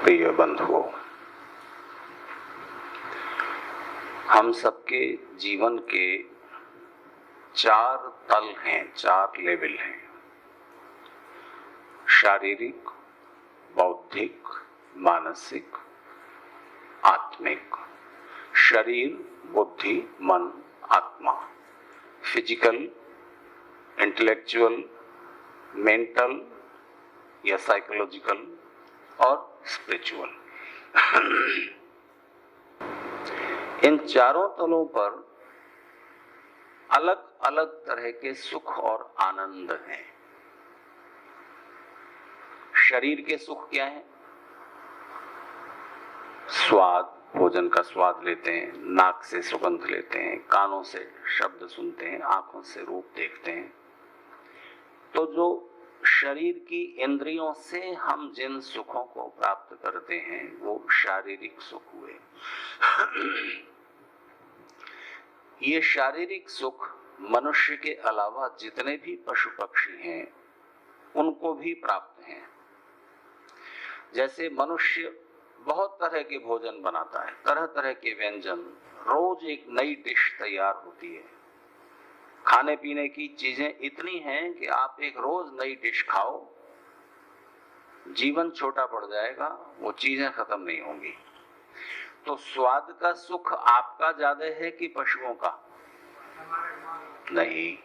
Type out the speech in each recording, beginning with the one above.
प्रिय बंधुओं, हम सबके जीवन के 4 तल हैं, 4 लेवल हैं। शारीरिक, बौद्धिक, मानसिक, आत्मिक। शरीर, बुद्धि, मन, आत्मा। फिजिकल, इंटेलेक्चुअल, मेंटल या साइकोलॉजिकल और स्पिरिचुअल। इन चारों तलों पर अलग अलग तरह के सुख और आनंद हैं। शरीर के सुख क्या है? स्वाद, भोजन का स्वाद लेते हैं, नाक से सुगंध लेते हैं, कानों से शब्द सुनते हैं, आंखों से रूप देखते हैं। तो जो शरीर की इंद्रियों से हम जिन सुखों को प्राप्त करते हैं वो शारीरिक सुख हुए। ये शारीरिक सुख मनुष्य के अलावा जितने भी पशु पक्षी हैं उनको भी प्राप्त हैं। जैसे मनुष्य बहुत तरह के भोजन बनाता है, तरह तरह के व्यंजन, रोज एक नई डिश तैयार होती है। खाने पीने की चीजें इतनी हैं कि आप एक रोज नई डिश खाओ, जीवन छोटा पड़ जाएगा, वो चीजें खत्म नहीं होंगी। तो स्वाद का सुख आपका ज्यादा है कि पशुओं का? नहीं।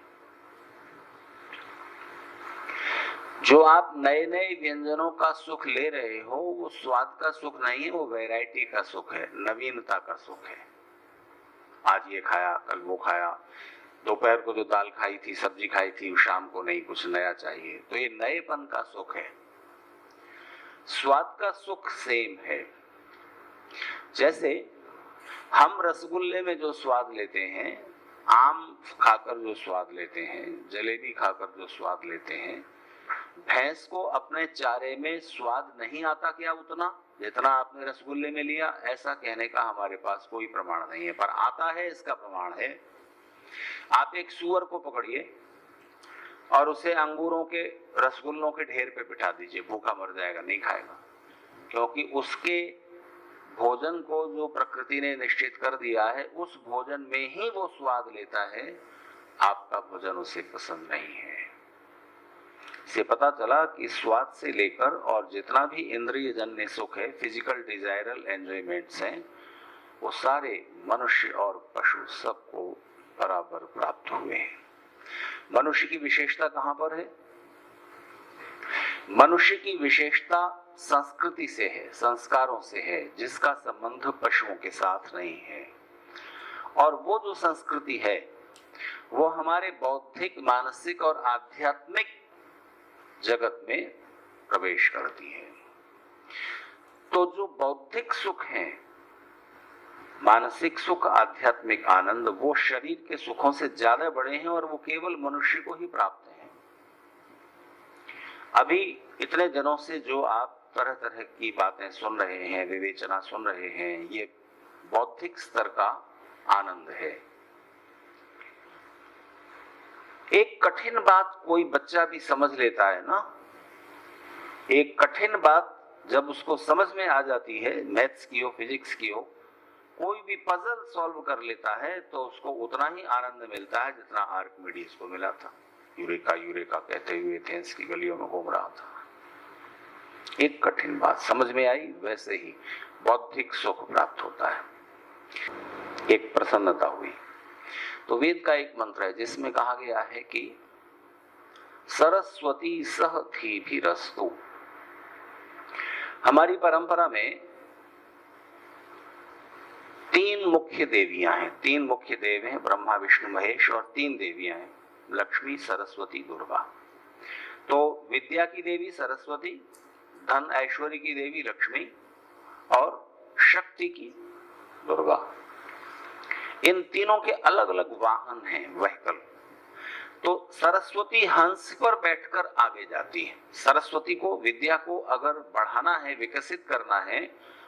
जो आप नए नए व्यंजनों का सुख ले रहे हो वो स्वाद का सुख नहीं है, वो वैरायटी का सुख है, नवीनता का सुख है। आज ये खाया, कल वो खाया, दोपहर को जो दाल खाई थी, सब्जी खाई थी, शाम को नहीं, कुछ नया चाहिए। तो ये नएपन का सुख है। स्वाद का सुख सेम है। जैसे हम रसगुल्ले में जो स्वाद लेते हैं, आम खाकर जो स्वाद लेते हैं, जलेबी खाकर जो स्वाद लेते हैं, भैंस को अपने चारे में स्वाद नहीं आता क्या उतना जितना आपने रसगुल्ले में लिया? ऐसा कहने का हमारे पास कोई प्रमाण नहीं है, पर आता है इसका प्रमाण है। आप एक सूअर को पकड़िए और उसे अंगूरों के रसगुल्लों के ढेर पे बिठा दीजिए, भूखा मर जाएगा, नहीं खाएगा। क्योंकि उसके भोजन को जो प्रकृति ने निश्चित कर दिया है उस भोजन में ही वो स्वाद लेता है। आपका भोजन उसे पसंद नहीं है। से पता चला कि स्वाद से लेकर और जितना भी इंद्रिय जन्य सुख है, फिजिकल डिजायरल एंजॉयमेंट्स हैं, वो सारे मनुष्य और पशु सबको बराबर प्राप्त हुए हैं। मनुष्य की विशेषता कहां पर है? मनुष्य की विशेषता संस्कृति से है, संस्कारों से है, जिसका संबंध पशुओं के साथ नहीं है। और वो जो संस्कृति है वो हमारे बौद्धिक, मानसिक और आध्यात्मिक जगत में प्रवेश करती है। तो जो बौद्धिक सुख है, मानसिक सुख, आध्यात्मिक आनंद, वो शरीर के सुखों से ज्यादा बड़े हैं और वो केवल मनुष्य को ही प्राप्त हैं। अभी इतने दिनों से जो आप तरह तरह की बातें सुन रहे हैं, विवेचना सुन रहे हैं, ये बौद्धिक स्तर का आनंद है। एक कठिन बात कोई बच्चा भी समझ लेता है ना, एक कठिन बात जब उसको समझ में आ जाती है, मैथ्स की हो, फिजिक्स की हो, कोई भी पजल सॉल्व कर लेता है तो उसको उतना ही आनंद मिलता है जितना आर्किमिडीज को मिला था। यूरेका यूरेका कहते हुए एथेंस की गलियों में घूम रहा था। एक कठिन बात समझ में आई, वैसे ही बौद्धिक सुख प्राप्त होता है, एक प्रसन्नता हुई। तो वेद का एक मंत्र है जिसमें कहा गया है कि सरस्वती सह थी भी रस्तु। हमारी परंपरा में 3 मुख्य देवियां हैं, 3 मुख्य देव हैं, ब्रह्मा विष्णु महेश, और 3 देवियां हैं, लक्ष्मी, सरस्वती, दुर्गा। तो विद्या की देवी सरस्वती, धन ऐश्वर्य की देवी लक्ष्मी और शक्ति की दुर्गा। इन तीनों के अलग अलग वाहन हैं, व्हीकल। तो सरस्वती हंस पर बैठकर आगे जाती है। सरस्वती को, विद्या को अगर बढ़ाना है, विकसित करना है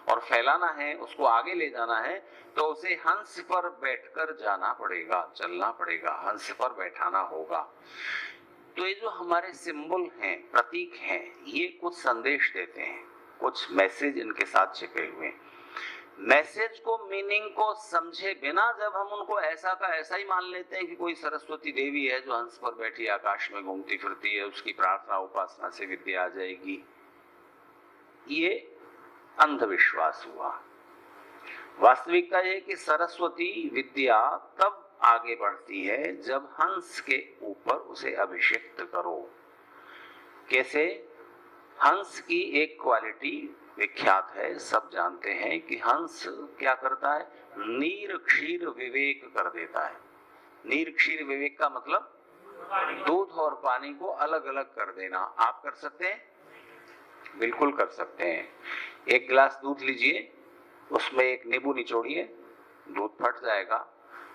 और फैलाना है, उसको आगे ले जाना है, तो उसे हंस पर बैठकर जाना पड़ेगा, चलना पड़ेगा, हंस पर बैठाना होगा। तो ये जो हमारे सिंबल हैं, प्रतीक हैं, ये कुछ संदेश देते हैं। कुछ मैसेज इनके साथ छिपे हुए हैं। मैसेज को, मीनिंग को समझे बिना जब हम उनको ऐसा का ऐसा ही मान लेते हैं कि कोई सरस्वती देवी है जो हंस पर बैठी आकाश में घूमती फिरती है, उसकी प्रार्थना उपासना से विद्या आ जाएगी, ये अंधविश्वास हुआ। वास्तविकता ये कि सरस्वती विद्या तब आगे बढ़ती है जब हंस के ऊपर उसे अभिषिक्त करो। कैसे? हंस की एक क्वालिटी विख्यात है, सब जानते हैं कि हंस क्या करता है? नीर क्षीर विवेक कर देता है। नीर क्षीर विवेक का मतलब दूध और पानी को अलग अलग कर देना। आप कर सकते हैं? बिल्कुल कर सकते हैं। एक गिलास दूध लीजिए, उसमें एक नींबू निचोड़िए, दूध फट जाएगा,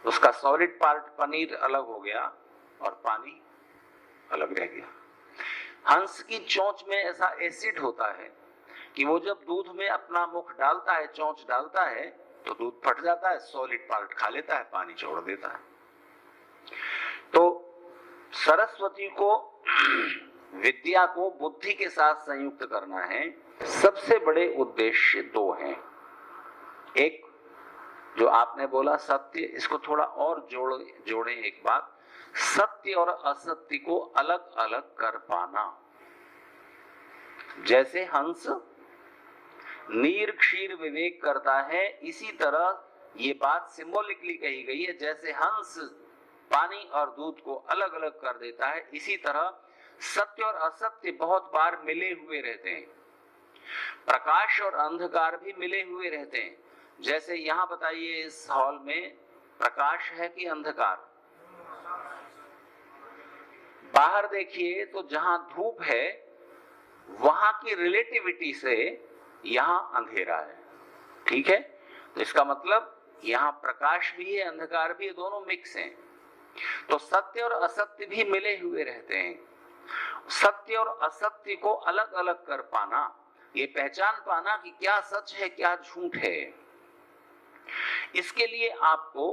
उसका सॉलिड पार्ट पनीर अलग हो गया और पानी अलग रह गया। हंस की चोंच में ऐसा एसिड होता है कि वो जब दूध में अपना मुख डालता है, चोंच डालता है, तो दूध फट जाता है, सॉलिड पार्ट खा लेता है, पानी छोड़ देता है। तो सरस्वती को विद्या को बुद्धि के साथ संयुक्त करना है। सबसे बड़े उद्देश्य दो हैं। एक जो आपने बोला सत्य, इसको थोड़ा और जोड़े एक बात, सत्य और असत्य को अलग अलग कर पाना। जैसे हंस नीर क्षीर विवेक करता है, इसी तरह ये बात सिंबॉलिकली कही गई है, जैसे हंस पानी और दूध को अलग अलग कर देता है, इसी तरह सत्य और असत्य बहुत बार मिले हुए रहते हैं। प्रकाश और अंधकार भी मिले हुए रहते हैं। जैसे यहां बताइए, इस हॉल में प्रकाश है कि अंधकार? बाहर देखिए तो जहां धूप है वहां की रिलेटिविटी से यहां अंधेरा है, ठीक है? तो इसका मतलब यहां प्रकाश भी है, अंधकार भी है, दोनों मिक्स हैं। तो सत्य और असत्य भी मिले हुए रहते हैं। सत्य और असत्य को अलग अलग कर पाना, ये पहचान पाना कि क्या सच है क्या झूठ है, इसके लिए आपको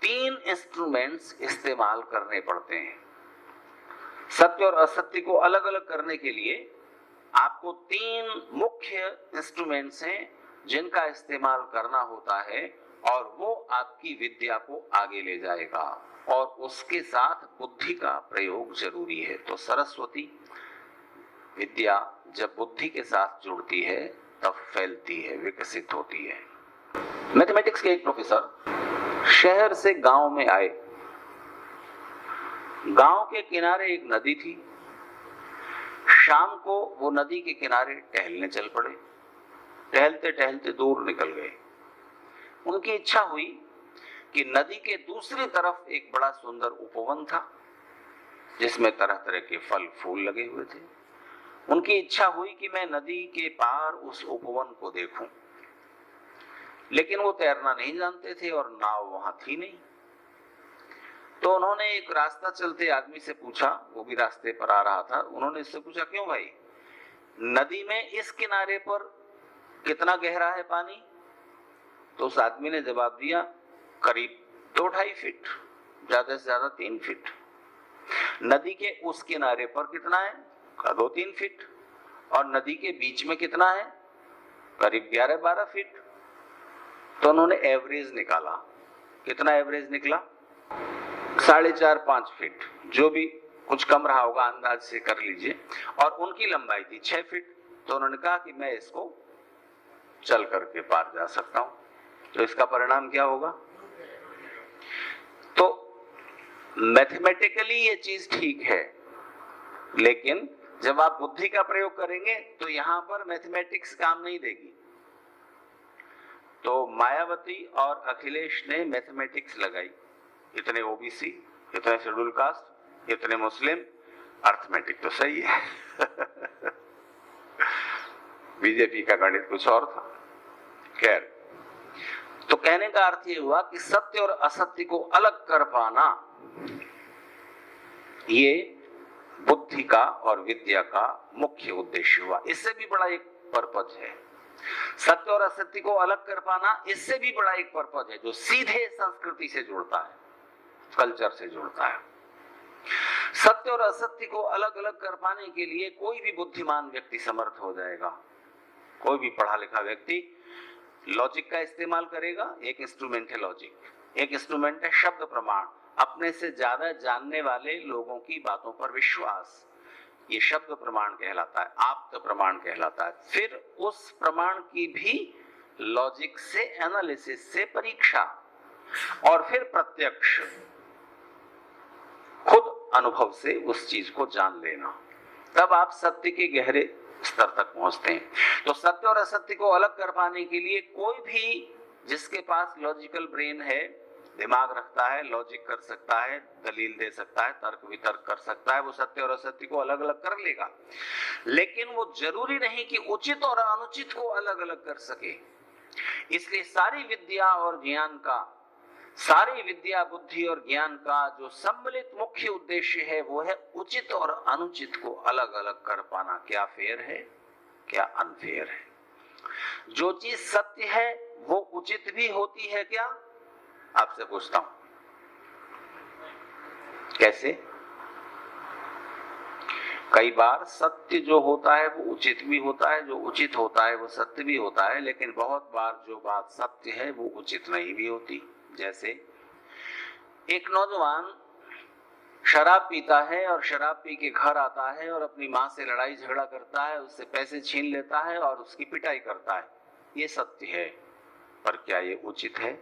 3 इंस्ट्रूमेंट्स इस्तेमाल करने पड़ते हैं। सत्य और असत्य को अलग अलग करने के लिए आपको 3 मुख्य इंस्ट्रूमेंट्स हैं जिनका इस्तेमाल करना होता है, और वो आपकी विद्या को आगे ले जाएगा, और उसके साथ बुद्धि का प्रयोग जरूरी है। तो सरस्वती विद्या जब बुद्धि के साथ जुड़ती है तब फैलती है, विकसित होती है। मैथमेटिक्स के एक प्रोफेसर शहर से गांव में आए। गांव के किनारे एक नदी थी। शाम को वो नदी के किनारे टहलने चल पड़े। टहलते टहलते दूर निकल गए। उनकी इच्छा हुई कि नदी के दूसरी तरफ एक बड़ा सुंदर उपवन था जिसमें तरह तरह के फल फूल लगे हुए थे। उनकी इच्छा हुई कि मैं नदी के पार उस उपवन को देखूं, लेकिन वो तैरना नहीं जानते थे और नाव वहां थी नहीं। तो उन्होंने एक रास्ता चलते आदमी से पूछा, वो भी रास्ते पर आ रहा था। उन्होंने इससे पूछा, क्यों भाई, नदी में इस किनारे पर कितना गहरा है पानी? तो उस आदमी ने जवाब दिया, करीब 2-2.5 फीट, ज्यादा से ज्यादा 3 फीट। नदी के उस किनारे पर कितना है? 2-3 फीट। और नदी के बीच में कितना है? करीब 11-12 फीट। तो उन्होंने एवरेज निकाला। कितना एवरेज निकला? 4.5-5 फीट, जो भी कुछ कम रहा होगा, अंदाज से कर लीजिए। और उनकी लंबाई थी 6 फीट। तो उन्होंने कहा कि मैं इसको चल करके पार जा सकता हूं। तो इसका परिणाम क्या होगा? तो मैथमेटिकली ये चीज ठीक है, लेकिन जब आप बुद्धि का प्रयोग करेंगे तो यहां पर मैथमेटिक्स काम नहीं देगी। तो मायावती और अखिलेश ने मैथमेटिक्स लगाई। इतने ओबीसी, इतने शेड्यूल कास्ट, इतने मुस्लिम, अर्थमेटिक तो सही है। बीजेपी का गणित कुछ और था। खैर, तो कहने का अर्थ ये हुआ कि सत्य और असत्य को अलग कर पाना ये बुद्धि का और विद्या का मुख्य उद्देश्य हुआ। इससे भी बड़ा एक पर्पज है। सत्य और असत्य को अलग कर पाना, इससे भी बड़ा एक पर्पज है जो सीधे संस्कृति से जुड़ता है, कल्चर से जुड़ता है। सत्य और असत्य को अलग अलग कर पाने के लिए कोई भी बुद्धिमान व्यक्ति समर्थ हो जाएगा। कोई भी पढ़ा लिखा व्यक्ति लॉजिक का इस्तेमाल करेगा। एक इंस्ट्रूमेंट है लॉजिक, एक इंस्ट्रूमेंट है शब्द प्रमाण, अपने से ज्यादा जानने वाले लोगों की बातों पर विश्वास, ये शब्द प्रमाण कहलाता है, आप्त प्रमाण कहलाता है। फिर उस प्रमाण की भी लॉजिक से, एनालिसिस से परीक्षा, और फिर प्रत्यक्ष खुद अनुभव से उस चीज को जान लेना, तब आप सत्य के गहरे स्तर तक पहुंचते हैं। तो सत्य और असत्य को अलग कर पाने के लिए कोई भी जिसके पास लॉजिकल ब्रेन है, दिमाग रखता है, लॉजिक कर सकता है, दलील दे सकता है, तर्क वितर्क कर सकता है, वो सत्य और असत्य को अलग अलग कर लेगा। लेकिन वो जरूरी नहीं कि उचित और अनुचित को अलग अलग कर सके। इसलिए सारी विद्या और ज्ञान का, सारी विद्या बुद्धि और ज्ञान का जो सम्मिलित मुख्य उद्देश्य है वो है उचित और अनुचित को अलग अलग कर पाना। क्या फेयर है, क्या अनफेयर है। जो चीज सत्य है वो उचित भी होती है क्या? आपसे पूछता हूं, कैसे? कई बार सत्य जो होता है वो उचित भी होता है, जो उचित होता है वो सत्य भी होता है, लेकिन बहुत बार जो बात सत्य है वो उचित नहीं भी होती। जैसे एक नौजवान शराब पीता है और शराब पी के घर आता है और अपनी माँ से लड़ाई झगड़ा करता है, उससे पैसे छीन लेता है और उसकी पिटाई करता है। ये सत्य है, पर क्या ये उचित है?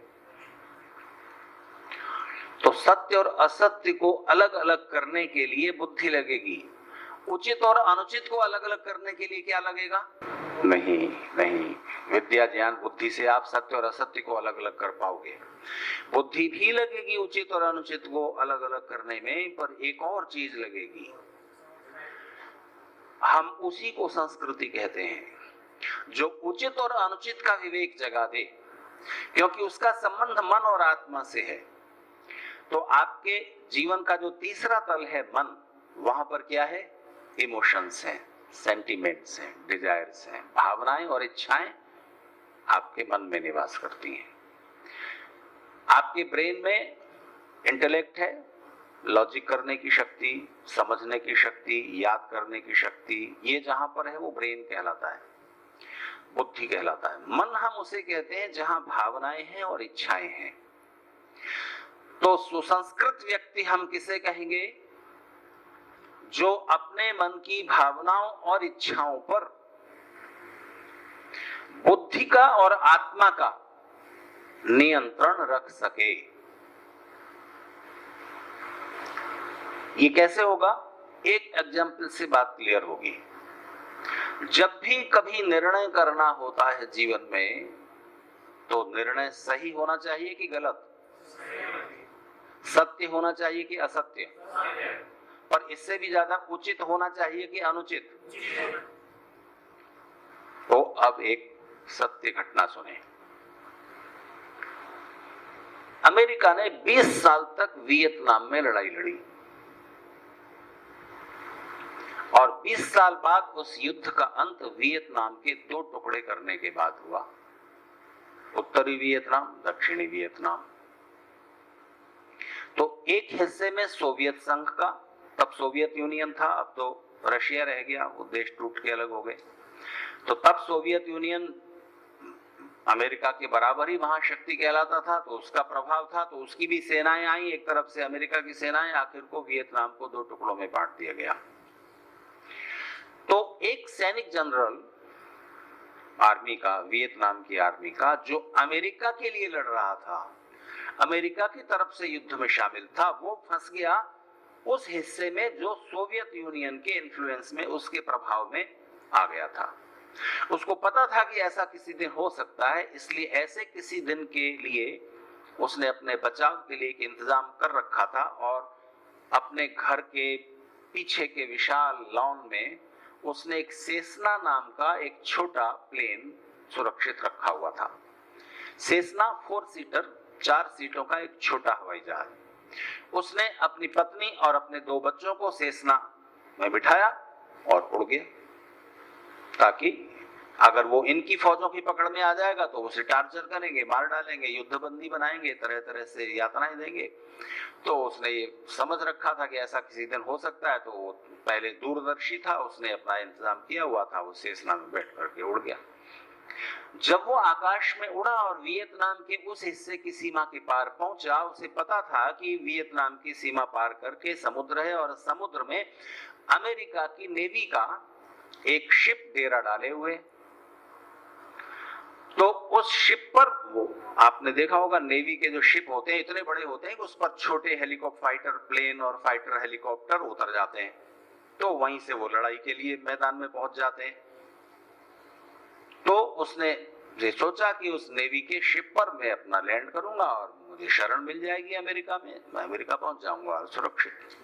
तो सत्य और असत्य को अलग अलग करने के लिए बुद्धि लगेगी। उचित और अनुचित को अलग अलग करने के लिए क्या लगेगा? नहीं नहीं, विद्या ज्ञान बुद्धि से आप सत्य और असत्य को अलग अलग कर पाओगे। बुद्धि भी लगेगी उचित और अनुचित को अलग अलग करने में, पर एक और चीज लगेगी, हम उसी को संस्कृति कहते हैं, जो उचित और अनुचित का विवेक जगा दे, क्योंकि उसका संबंध मन और आत्मा से है। तो आपके जीवन का जो तीसरा तल है मन, वहां पर क्या है? इमोशंस हैं, सेंटिमेंट्स हैं, डिजायर्स हैं, भावनाएं और इच्छाएं आपके मन में निवास करती हैं। आपके ब्रेन में इंटेलेक्ट है, लॉजिक करने की शक्ति, समझने की शक्ति, याद करने की शक्ति, ये जहां पर है वो ब्रेन कहलाता है, बुद्धि कहलाता है। मन हम उसे कहते हैं जहां भावनाएं हैं और इच्छाएं हैं। तो सुसंस्कृत व्यक्ति हम किसे कहेंगे? जो अपने मन की भावनाओं और इच्छाओं पर बुद्धि का और आत्मा का नियंत्रण रख सके। ये कैसे होगा? एक एग्जाम्पल से बात क्लियर होगी। जब भी कभी निर्णय करना होता है जीवन में, तो निर्णय सही होना चाहिए कि गलत? सत्य होना चाहिए कि असत्य? पर इससे भी ज्यादा उचित होना चाहिए कि अनुचित? तो अब एक सत्य घटना सुने। अमेरिका ने 20 साल तक वियतनाम में लड़ाई लड़ी और 20 साल बाद उस युद्ध का अंत वियतनाम के 2 टुकड़े करने के बाद हुआ, उत्तरी वियतनाम, दक्षिणी वियतनाम। तो एक हिस्से में सोवियत संघ का, तब सोवियत यूनियन था, अब तो रशिया रह गया, वो देश टूट के अलग हो गए। तो तब सोवियत यूनियन अमेरिका के बराबर ही महाशक्ति कहलाता था, तो उसका प्रभाव था, तो उसकी भी सेनाएं आई, एक तरफ से अमेरिका की सेनाएं, आखिर को वियतनाम को 2 टुकड़ों में बांट दिया गया। तो एक सैनिक जनरल आर्मी का, वियतनाम की आर्मी का, जो अमेरिका के लिए लड़ रहा था, अमेरिका की तरफ से युद्ध में शामिल था, वो फंस गया उस हिस्से में जो सोवियत यूनियन के इन्फ्लुएंस में, उसके प्रभाव में आ गया था। उसको पता था कि ऐसा किसी दिन हो सकता है, इसलिए ऐसे किसी दिन के लिए उसने अपने बचाव के लिए एक इंतजाम कर रखा था और अपने घर के पीछे के विशाल लॉन में उसने एक सेस्ना नाम का एक छोटा प्लेन सुरक्षित रखा हुआ था। सेस्ना 4 सीटर, 4 सीटों का एक छोटा हवाई जहाज। उसने अपनी पत्नी और अपने 2 बच्चों को सेस्ना में बिठाया और उड़ गया, ताकि अगर वो इनकी फौजों की पकड़ में आ जाएगा तो उसे टार्चर करेंगे, मार डालेंगे, युद्धबंदी बनाएंगे, तरह तरह से यातनाएं देंगे। तो उसने ये समझ रखा था कि ऐसा किसी दिन हो सकता है, तो वो पहले दूरदर्शी था, उसने अपना इंतजाम किया हुआ था, वो सेस्ना में बैठ करके उड़ गया। जब वो आकाश में उड़ा और वियतनाम के उस हिस्से की सीमा के पार पहुंचा, उसे पता था कि वियतनाम की सीमा पार करके समुद्र है और समुद्र में अमेरिका की नेवी का एक शिप डेरा डाले हुए। तो उस शिप पर, वो आपने देखा होगा नेवी के जो शिप होते हैं इतने बड़े होते हैं कि उस पर छोटे हेलीकॉप्टर, फाइटर प्लेन और फाइटर हेलीकॉप्टर उतर जाते हैं, तो वहीं से वो लड़ाई के लिए मैदान में पहुंच जाते हैं। तो उसने ये सोचा कि उस नेवी के शिप पर मैं अपना लैंड करूंगा और मुझे शरण मिल जाएगी अमेरिका में, मैं अमेरिका पहुंच जाऊंगा सुरक्षित।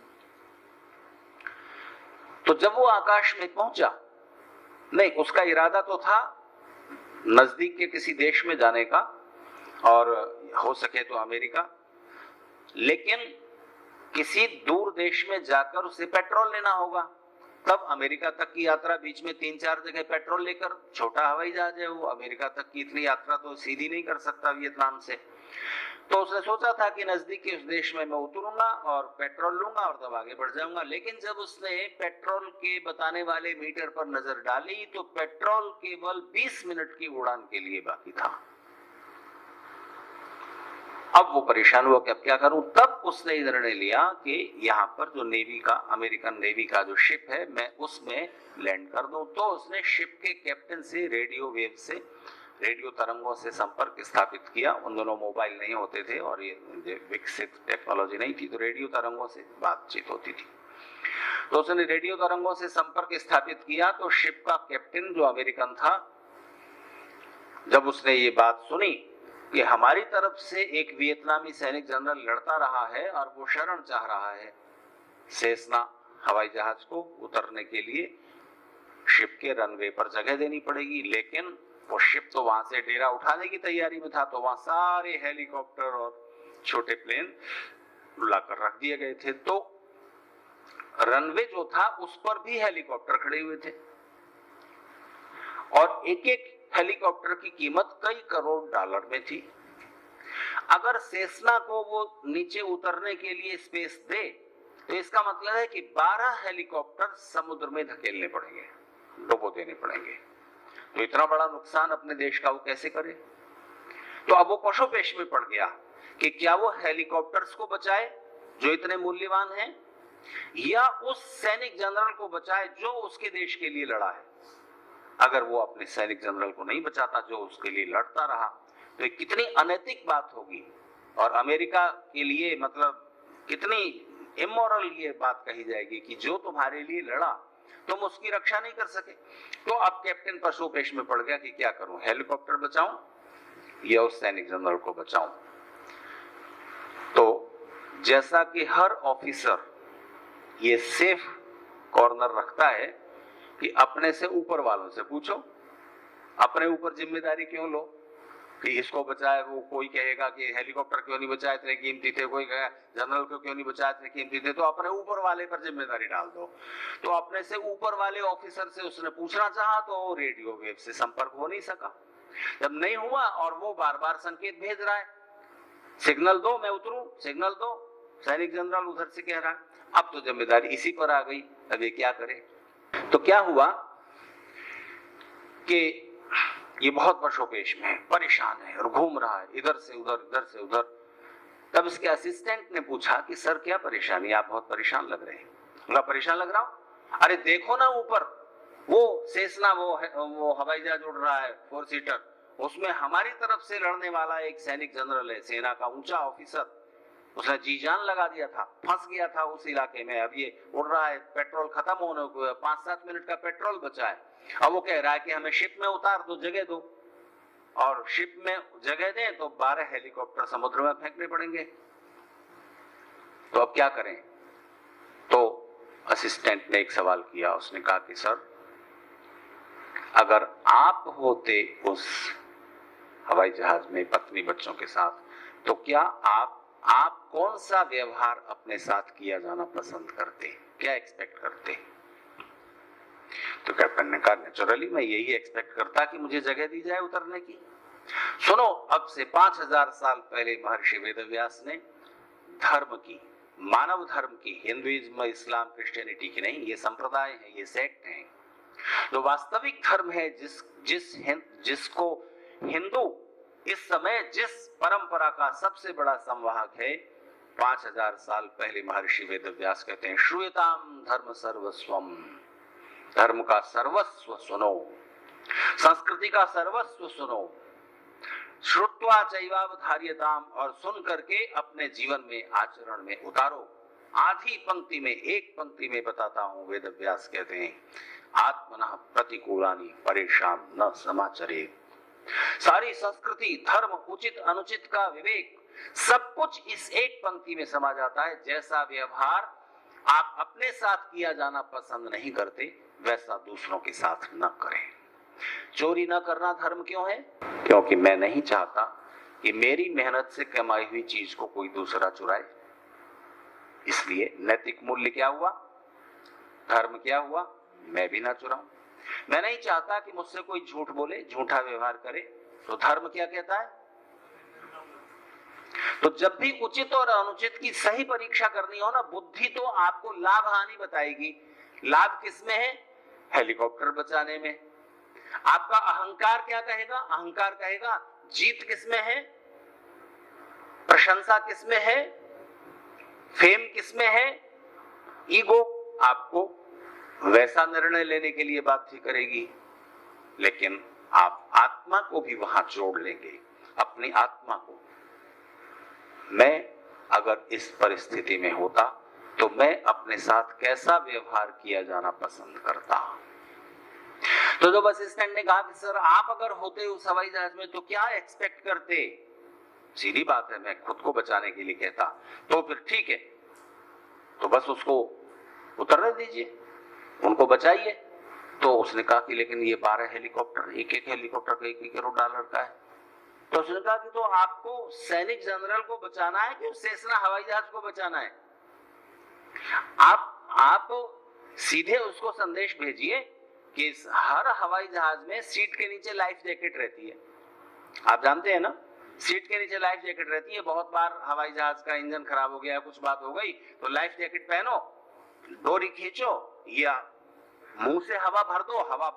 तो जब वो आकाश में पहुंचा, नहीं, उसका इरादा तो था नजदीक के किसी देश में जाने का और हो सके तो अमेरिका, लेकिन किसी दूर देश में जाकर उसे पेट्रोल लेना होगा। तब अमेरिका तक की यात्रा, बीच में 3-4 जगह पेट्रोल लेकर, छोटा हवाई जहाज है वो, अमेरिका तक की इतनी यात्रा तो सीधी नहीं कर सकता वियतनाम से। तो उसने सोचा था कि नजदीक के उस देश में मैं उतरूंगा और पेट्रोल लूंगा और तब आगे बढ़ जाऊंगा। लेकिन जब उसने पेट्रोल के बताने वाले मीटर पर नजर डाली तो पेट्रोल केवल 20 मिनट की उड़ान के लिए बाकी था। अब वो परेशान हुआ कि अब क्या करूं। तब उसने निर्णय लिया कि यहाँ पर जो नेवी का, अमेरिकन नेवी का जो शिप है, मैं उसमें लैंड कर दूं। तो उसने शिप के कैप्टन से रेडियो वेव से, रेडियो तरंगों से संपर्क स्थापित किया। उन दोनों मोबाइल नहीं होते थे और ये विकसित टेक्नोलॉजी नहीं थी, तो रेडियो तरंगों से बातचीत होती थी। तो उसने रेडियो तरंगों से संपर्क स्थापित किया। तो शिप का कैप्टन जो अमेरिकन था, जब उसने ये बात सुनी कि हमारी तरफ से एक वियतनामी सैनिक जनरल लड़ता रहा है और वो शरण चाह रहा है सेस्ना हवाई जहाज को, उतरने के लिए शिप के रनवे पर जगह देनी पड़ेगी। लेकिन वो शिप तो वहां से डेरा उठाने की तैयारी में था, तो वहां सारे हेलीकॉप्टर और छोटे प्लेन लाकर रख दिए गए थे। तो रनवे जो था उस पर भी हेलीकॉप्टर खड़े हुए थे और एक एक हेलीकॉप्टर की कीमत कई करोड़ डॉलर में थी। अगर सेस्ना को वो नीचे उतरने के लिए स्पेस दे तो इसका मतलब है कि 12 हेलीकॉप्टर समुद्र में धकेलने पड़ेंगे, डुबो देने पड़ेंगे। तो इतना बड़ा नुकसान अपने देश का वो कैसे करे। तो अब वो पशुपेश में पड़ गया कि क्या वो हेलीकॉप्टर्स को बचाए जो इतने मूल्यवान हैं, या उस सैनिक जनरल को बचाए जो उसके देश के लिए लड़ा है। अगर वो अपने सैनिक जनरल को नहीं बचाता जो उसके लिए लड़ता रहा, तो कितनी अनैतिक बात होगी और अमेरिका के लिए मतलब कितनी इमोरल ये बात कही जाएगी कि जो तुम्हारे लिए लड़ा तुम उसकी रक्षा नहीं कर सके। तो अब कैप्टन पशुपेश में पड़ गया कि क्या करूं, हेलीकॉप्टर बचाऊं या उस सैनिक जनरल को बचाऊं। तो जैसा कि हर ऑफिसर ये सेफ कॉर्नर रखता है कि अपने से ऊपर वालों से पूछो, अपने ऊपर जिम्मेदारी क्यों लो कि इसको बचाए। वो कोई कहेगा कि हेलीकॉप्टर क्यों नहीं बचाए, इतने कीमती थे, कोई कहेगा जनरल को क्यों नहीं बचाए, इतने कीमती थे। तो अपने ऊपर वाले पर जिम्मेदारी डाल दो। तो अपने से ऊपर वाले ऑफिसर से उसने पूछना चाहा तो रेडियो वेव से संपर्क हो नहीं सका। जब नहीं हुआ और वो बार बार संकेत भेज रहा है, सिग्नल दो मैं उतरूं, सिग्नल दो, सैनिक जनरल उधर से कह रहा है। अब तो जिम्मेदारी इसी पर आ गई, अब ये क्या करे। तो क्या हुआ कि ये बहुत पशुपेश में है, परेशान है और घूम रहा है इधर से उधर, इधर से उधर। तब इसके असिस्टेंट ने पूछा कि सर क्या परेशानी, आप बहुत परेशान लग रहे हैं। बोला परेशान लग रहा हूं, अरे देखो ना ऊपर वो सेस्ना, वो हवाई जहाज उड़ रहा है 4 सीटर, उसमें हमारी तरफ से लड़ने वाला एक सैनिक जनरल है, सेना का ऊंचा ऑफिसर, उसने जी जान लगा दिया था, फंस गया था उस इलाके में। अब ये उड़ रहा है, पेट्रोल खत्म होने को 5-7 मिनट का पेट्रोल बचा है। अब वो कह रहा है कि हमें शिप में उतार दो, जगह दो, और शिप में जगह दें तो 12 हेलीकॉप्टर समुद्र में फेंकने पड़ेंगे। तो अब क्या करें। तो असिस्टेंट ने एक सवाल किया, उसने कहा कि सर अगर आप होते उस हवाई जहाज में पत्नी बच्चों के साथ, तो क्या आप कौन सा व्यवहार अपने साथ किया जाना पसंद करते, क्या एक्सपेक्ट करते। तो कैप्टन ने कहा नेचुरली मैं यही एक्सपेक्ट करता कि मुझे जगह दी जाए उतरने की। सुनो, अब से 5000 साल पहले महर्षि वेदव्यास ने धर्म की, मानव धर्म की, हिंदुइज्म, इस्लाम, क्रिश्चियनिटी की नहीं, ये संप्रदाय है, ये सेक्ट है, तो वास्तविक धर्म है जिसको हिंदू इस समय जिस परंपरा का सबसे बड़ा संवाहक है, 5000 साल पहले महर्षि वेदव्यास कहते हैं, श्रूयताम धर्म सर्वस्वम, धर्म का सर्वस्व सुनो, संस्कृति का सर्वस्व सुनो, श्रुत्वा चैवावधार्यताम, और सुन करके अपने जीवन में आचरण में उतारो। आधी पंक्ति में, एक पंक्ति में बताता हूं, वेदव्यास कहते हैं, आत्मनः प्रतिकूलानि परेशान न समाचरेत्। सारी संस्कृति, धर्म, उचित अनुचित का विवेक, सब कुछ इस एक पंक्ति में समा जाता है। जैसा व्यवहार आप अपने साथ किया जाना पसंद नहीं करते, वैसा दूसरों के साथ न करें। चोरी न करना धर्म क्यों है? क्योंकि मैं नहीं चाहता कि मेरी मेहनत से कमाई हुई चीज को कोई दूसरा चुराए। इसलिए नैतिक मूल्य क्या हुआ, धर्म क्या हुआ, मैं भी ना चुराऊं। मैं नहीं चाहता कि मुझसे कोई झूठ बोले, झूठा व्यवहार करे, तो धर्म क्या कहता है? तो जब भी उचित और अनुचित की सही परीक्षा करनी हो ना, बुद्धि तो आपको लाभ हानि बताएगी। लाभ किसमें है? हेलीकॉप्टर बचाने में। आपका अहंकार क्या कहेगा? अहंकार कहेगा जीत किसमें है, प्रशंसा किसमें है, फेम किसमें है, ईगो आपको वैसा निर्णय लेने के लिए बाध्य करेगी। लेकिन आप आत्मा को भी वहां जोड़ लेंगे, अपनी आत्मा को। मैं अगर इस परिस्थिति में होता तो मैं अपने साथ कैसा व्यवहार किया जाना पसंद करता। तो जो बस स्टैंड ने कहा कि सर आप अगर होते उस हवाई जहाज में तो क्या एक्सपेक्ट करते? सीधी बात है, मैं खुद को बचाने के लिए कहता। तो फिर ठीक है, तो बस उसको उतरने दीजिए, उनको बचाइए। तो उसने कहा कि लेकिन ये 12 हेलीकॉप्टर, एक एक हेलीकॉप्टर का $1 करोड़ का है। तो उसने कहा कि तो आपको सैनिक जनरल को बचाना है कि सेसना हवाई जहाज को बचाना है? आप सीधे उसको संदेश भेजिए कि हर हवाई जहाज में सीट के नीचे लाइफ जैकेट रहती है। आप जानते हैं ना, सीट के नीचे लाइफ जैकेट रहती है। बहुत बार हवाई जहाज का इंजन खराब हो गया, कुछ बात हो गई, तो लाइफ जैकेट पहनो, डोरी खींचो या मुंह से हवा भर दो, हवा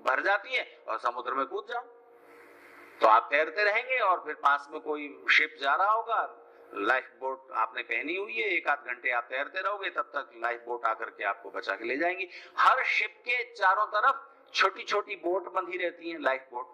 भर जाती है और समुद्र में कूद जाओ। तो आप तैरते रहेंगे और फिर पास में कोई शिप जा रहा होगा, लाइफ बोट आपने पहनी हुई है, 1-8 घंटे आप तैरते रहोगे, तब तक लाइफ बोट आकर के आपको बचा के ले जाएंगी। हर शिप के चारों तरफ छोटी छोटी बोट बंधी रहती हैं, लाइफ बोट।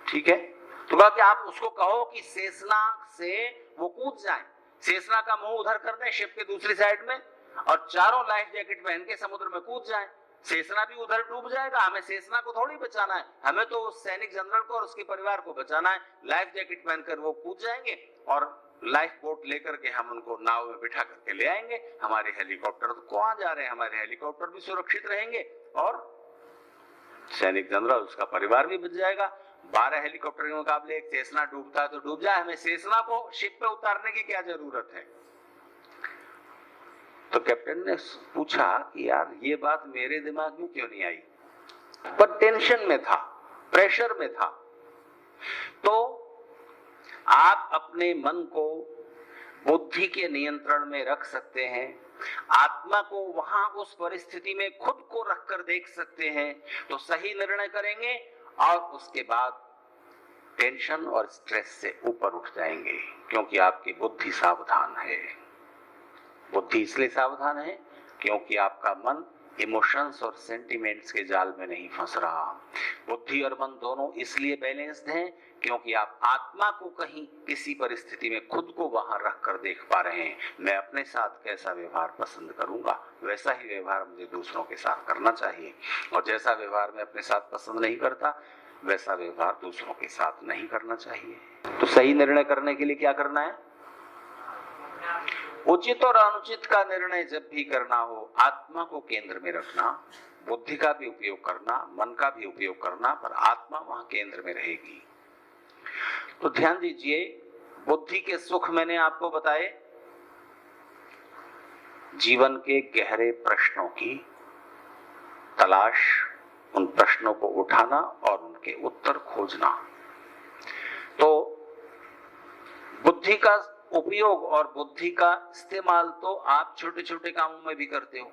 ठीक है, तो कहा कि आप उसको कहो कि सेसना से वो कूद जाए, सेसना का मुंह उधर कर दें शिप के दूसरी साइड में, और चारों लाइफ जैकेट पहन के समुद्र में कूद जाए। सेसना भी उधर डूब जाएगा, हमें सेसना को थोड़ी बचाना है, हमें तो उस सैनिक जनरल को और उसके परिवार को बचाना है। लाइफ जैकेट पहनकर वो कूद जाएंगे और लाइफ बोट लेकर के हम उनको नाव में बिठा करके ले आएंगे। हमारे हेलीकॉप्टर तो कहां जा रहे हैं, हमारे हेलीकॉप्टर भी सुरक्षित रहेंगे और सैनिक जनरल, उसका परिवार भी बच जाएगा। 12 हेलीकॉप्टर के मुकाबले एक सेसना डूबता है तो डूब जाए, हमें सेसना को शिप पे उतारने की क्या जरूरत है? तो कैप्टन ने पूछा कि यार ये बात मेरे दिमाग में क्यों नहीं आई, पर टेंशन में था, प्रेशर में था। तो आप अपने मन को बुद्धि के नियंत्रण में रख सकते हैं, आत्मा को वहां उस परिस्थिति में खुद को रखकर देख सकते हैं, तो सही निर्णय करेंगे और उसके बाद टेंशन और स्ट्रेस से ऊपर उठ जाएंगे, क्योंकि आपकी बुद्धि सावधान है। बुद्धि इसलिए सावधान है क्योंकि आपका मन इमोशंस और सेंटिमेंट्स के जाल में नहीं फंस रहा। बुद्धि और मन दोनों इसलिए बैलेंस्ड हैं क्योंकि आप आत्मा को कहीं किसी परिस्थिति में खुद को वहां रख कर देख पा रहे हैं। मैं अपने साथ कैसा व्यवहार पसंद करूंगा, वैसा ही व्यवहार मुझे दूसरों के साथ करना चाहिए, और जैसा व्यवहार मैं अपने साथ पसंद नहीं करता वैसा व्यवहार दूसरों के साथ नहीं करना चाहिए। तो सही निर्णय करने के लिए क्या करना है? उचित और अनुचित का निर्णय जब भी करना हो, आत्मा को केंद्र में रखना, बुद्धि का भी उपयोग करना, मन का भी उपयोग करना, पर आत्मा वहां केंद्र में रहेगी। तो ध्यान दीजिए, बुद्धि के सुख मैंने आपको बताए, जीवन के गहरे प्रश्नों की तलाश, उन प्रश्नों को उठाना और उनके उत्तर खोजना। तो बुद्धि का उपयोग और बुद्धि का इस्तेमाल तो आप छोटे छोटे कामों में भी करते हो।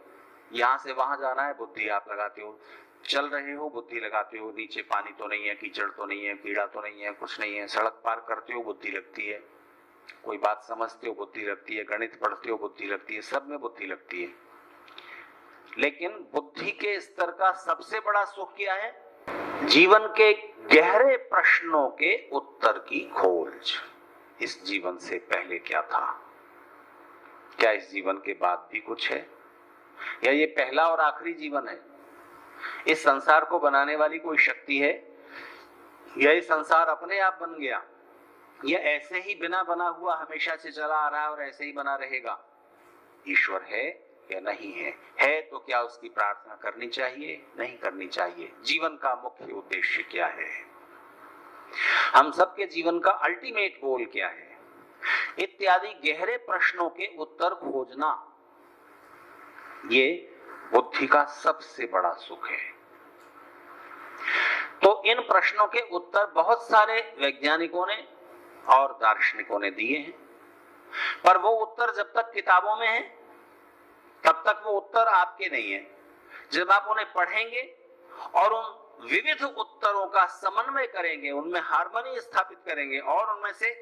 यहां से वहां जाना है, बुद्धि आप लगाते हो। चल रहे हो, बुद्धि लगाते हो, नीचे पानी तो नहीं है, कीचड़ तो नहीं है, कीड़ा तो नहीं है, कुछ नहीं है। सड़क पार करते हो, बुद्धि लगती है। कोई बात समझते हो, बुद्धि लगती है। गणित पढ़ते हो, बुद्धि लगती है। सब में बुद्धि लगती है। लेकिन बुद्धि के स्तर का सबसे बड़ा सुख क्या है? जीवन के गहरे प्रश्नों के उत्तर की खोज। इस जीवन से पहले क्या था? क्या इस जीवन के बाद भी कुछ है, या ये पहला और आखिरी जीवन है? इस संसार को बनाने वाली कोई शक्ति है, या ये संसार अपने आप बन गया, या ऐसे ही बिना बना हुआ हमेशा से चला आ रहा है और ऐसे ही बना रहेगा? ईश्वर है या नहीं है? है तो क्या उसकी प्रार्थना करनी चाहिए? नहीं करनी चाहिए? जीवन का मुख्य उद्देश्य क्या है? हम सबके जीवन का अल्टीमेट गोल क्या है? इत्यादि गहरे प्रश्नों के उत्तर खोजना, ये बुद्धि का सबसे बड़ा सुख है। तो इन प्रश्नों के उत्तर बहुत सारे वैज्ञानिकों ने और दार्शनिकों ने दिए हैं, पर वो उत्तर जब तक किताबों में है तब तक वो उत्तर आपके नहीं है। जब आप उन्हें पढ़ेंगे और उन विविध उत्तरों का समन्वय करेंगे, उनमें हार्मनी स्थापित करेंगे और उनमें से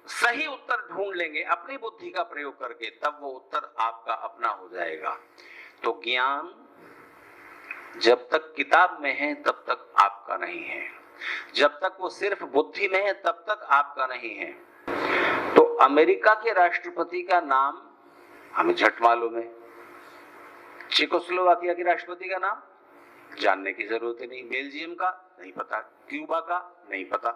सही उत्तर ढूंढ लेंगे अपनी बुद्धि का प्रयोग करके, तब वो उत्तर आपका अपना हो जाएगा। तो ज्ञान जब तक किताब में है तब तक आपका नहीं है, जब तक वो सिर्फ बुद्धि में है तब तक आपका नहीं है। तो अमेरिका के राष्ट्रपति का नाम हमें झट मालूम है, चेकोस्लोवाकिया के राष्ट्रपति का नाम जानने की जरूरत ही नहीं, बेल्जियम का नहीं पता, क्यूबा का नहीं पता,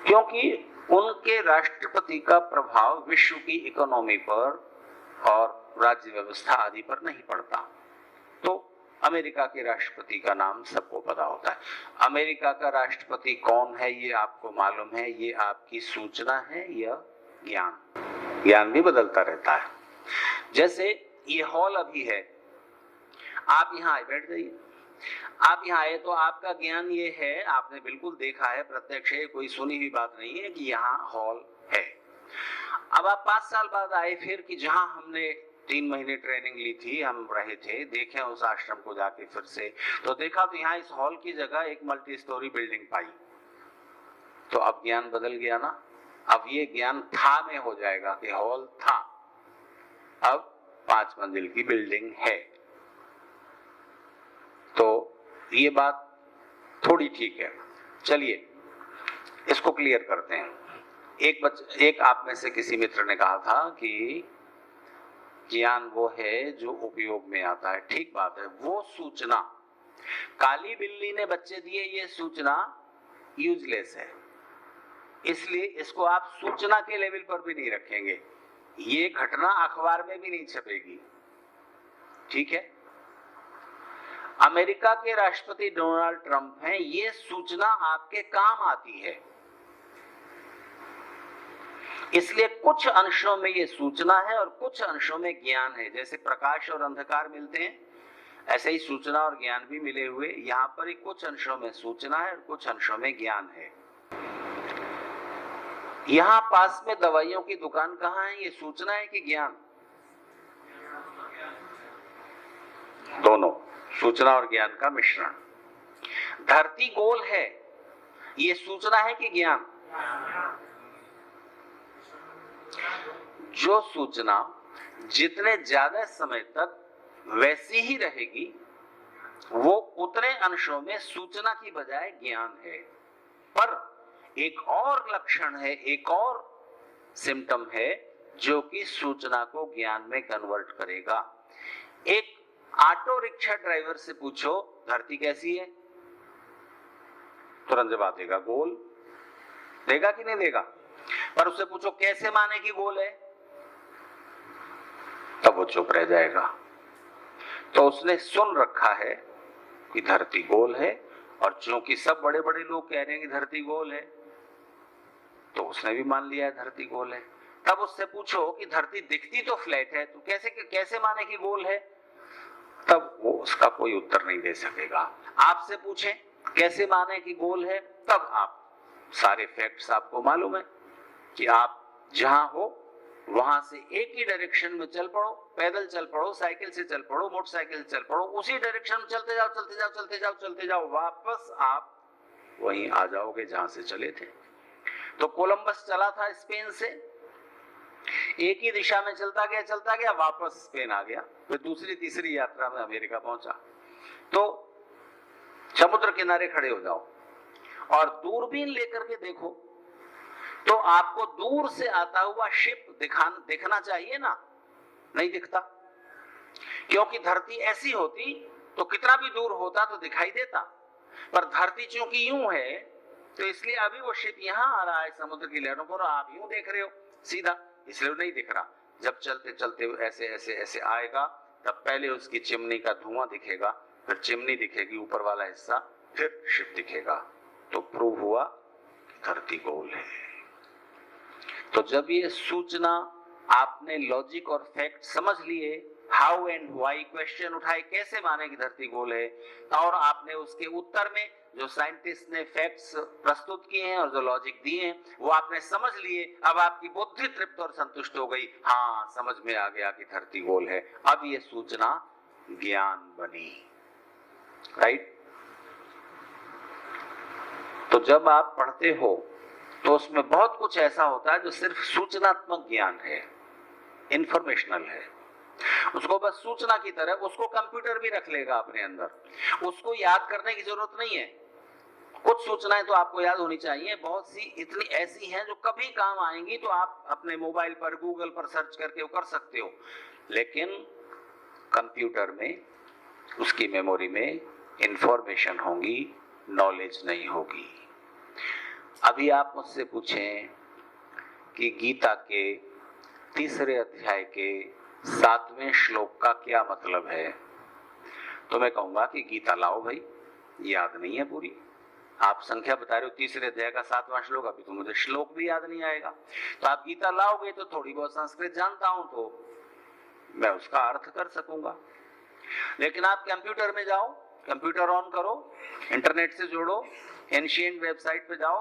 क्योंकि उनके राष्ट्रपति का प्रभाव विश्व की इकोनॉमी पर और राज्य व्यवस्था आदि पर नहीं पड़ता। तो अमेरिका के राष्ट्रपति का नाम सबको पता होता है। अमेरिका का राष्ट्रपति कौन है ये आपको मालूम है? ये आपकी सूचना है या ज्ञान? ज्ञान भी बदलता रहता है। जैसे ये हॉल अभी है, आप यहाँ आए, बैठ जाइए। आप यहाँ आए तो आपका ज्ञान ये है, आपने बिल्कुल देखा है, प्रत्यक्ष है, कोई सुनी हुई बात नहीं है कि यहाँ हॉल है। अब आप 5 साल बाद आए फिर कि जहां हमने 3 महीने ट्रेनिंग ली थी, हम रहे थे, देखे उस आश्रम को जाके फिर से, तो देखा तो यहाँ इस हॉल की जगह एक मल्टी स्टोरी बिल्डिंग पाई। तो अब ज्ञान बदल गया ना। अब ये ज्ञान था में हो जाएगा कि हॉल था, अब 5 मंजिल की बिल्डिंग है। तो ये बात थोड़ी ठीक है। चलिए इसको क्लियर करते हैं। एक आप में से किसी मित्र ने कहा था कि ज्ञान वो है जो उपयोग में आता है। ठीक बात है, वो सूचना काली बिल्ली ने बच्चे दिए, ये सूचना यूजलेस है, इसलिए इसको आप सूचना के लेवल पर भी नहीं रखेंगे। ये घटना अखबार में भी नहीं छपेगी, ठीक है। अमेरिका के राष्ट्रपति डोनाल्ड ट्रंप हैं, ये सूचना आपके काम आती है, इसलिए कुछ अंशों में ये सूचना है और कुछ अंशों में ज्ञान है। जैसे प्रकाश और अंधकार मिलते हैं, ऐसे ही सूचना और ज्ञान भी मिले हुए। यहाँ पर ही कुछ अंशों में सूचना है और कुछ अंशों में ज्ञान है। यहाँ पास में दवाइयों की दुकान कहाँ है? ये सूचना है कि ज्ञान? दोनों, सूचना और ज्ञान का मिश्रण। धरती गोल है, ये सूचना है कि ज्ञान? जो सूचना जितने ज्यादा समय तक वैसी ही रहेगी, वो उतने अंशों में सूचना की बजाय ज्ञान है। पर एक और लक्षण है, एक और सिम्टम है जो कि सूचना को ज्ञान में कन्वर्ट करेगा। एक ऑटो रिक्शा ड्राइवर से पूछो धरती कैसी है, तुरंत जवाब देगा गोल। देगा कि नहीं देगा? पर उससे पूछो कैसे माने कि गोल है, तब वो चुप रह जाएगा। तो उसने सुन रखा है कि धरती गोल है, और चूंकि सब बड़े बड़े लोग कह रहे हैं कि धरती गोल है, तो उसने भी मान लिया है धरती गोल है। तब उससे पूछो कि धरती दिखती तो फ्लैट है, तो कैसे माने कि गोल है, तब वो उसका कोई उत्तर नहीं दे सकेगा। आपसे पूछें कैसे माने कि गोल है, तब आप सारे फैक्ट्स आपको मालूम है कि आप जहां हो वहां से एक ही डायरेक्शन में चल पड़ो, पैदल चल पड़ो, साइकिल से चल पड़ो, मोटरसाइकिल से चल पड़ो, उसी डायरेक्शन में चलते जाओ चलते जाओ चलते जाओ चलते जाओ, वापस आप वहीं आ जाओगे जहां से चले थे। तो कोलंबस चला था स्पेन से, एक ही दिशा में चलता गया, वापस स्पेन आ गया, फिर दूसरी तीसरी यात्रा में अमेरिका पहुंचा। तो समुद्र किनारे खड़े हो जाओ और दूरबीन लेकर के देखो, तो आपको दूर से आता हुआ शिप दिखना चाहिए ना, नहीं दिखता, क्योंकि धरती ऐसी होती तो कितना भी दूर होता तो दिखाई देता, पर धरती चूंकि यूं है तो इसलिए अभी वो शिप यहां आ रहा है समुद्र की लहरों पर, आप यूं देख रहे हो सीधा, इसलिए नहीं दिख रहा। जब चलते चलते ऐसे ऐसे ऐसे आएगा, तब पहले उसकी चिमनी का धुआं दिखेगा, फिर चिमनी दिखेगी ऊपर वाला हिस्सा, फिर शिप दिखेगा, तो प्रूव हुआ धरती गोल है। तो जब ये सूचना आपने लॉजिक और फैक्ट समझ लिए, हाउ एंड व्हाई क्वेश्चन उठाए, कैसे माने कि धरती गोल है, और आपने उसके उत्तर में जो साइंटिस्ट ने फैक्ट्स प्रस्तुत किए हैं और जो लॉजिक दिए हैं वो आपने समझ लिए, अब आपकी बुद्धि तृप्त और संतुष्ट हो गई, हाँ समझ में आ गया कि धरती गोल है। अब ये सूचना ज्ञान बनी, राइट। तो जब आप पढ़ते हो तो उसमें बहुत कुछ ऐसा होता है जो सिर्फ सूचनात्मक ज्ञान है, इंफॉर्मेशनल है, उसको बस सूचना की तरह, उसको कंप्यूटर भी रख लेगा अपने अंदर, उसको याद करने की जरूरत नहीं है। कुछ सूचनाएं तो आपको याद होनी चाहिए, बहुत सी इतनी ऐसी हैं जो कभी काम आएंगी, तो आप अपने मोबाइल पर गूगल पर सर्च करके वो कर सकते हो, लेकिन कंप्यूटर में उसकी मेमोरी में इंफॉर्मेशन होगी, नॉलेज नहीं होगी। अभी आप मुझसे पूछें कि गीता के 3 अध्याय के 7वें श्लोक का क्या मतलब है, तो मैं कहूंगा कि गीता लाओ भाई, याद नहीं है पूरी, आप संख्या बता रहे हो 3 अध्याय का 7वां श्लोक, अभी तो मुझे श्लोक भी याद नहीं आएगा। तो आप गीता लाओगे तो थोड़ी बहुत संस्कृत जानता हूं तो मैं उसका अर्थ कर सकूंगा, लेकिन आप कंप्यूटर में जाओ, कंप्यूटर ऑन करो, इंटरनेट से जोड़ो, एंशिएंट वेबसाइट पे जाओ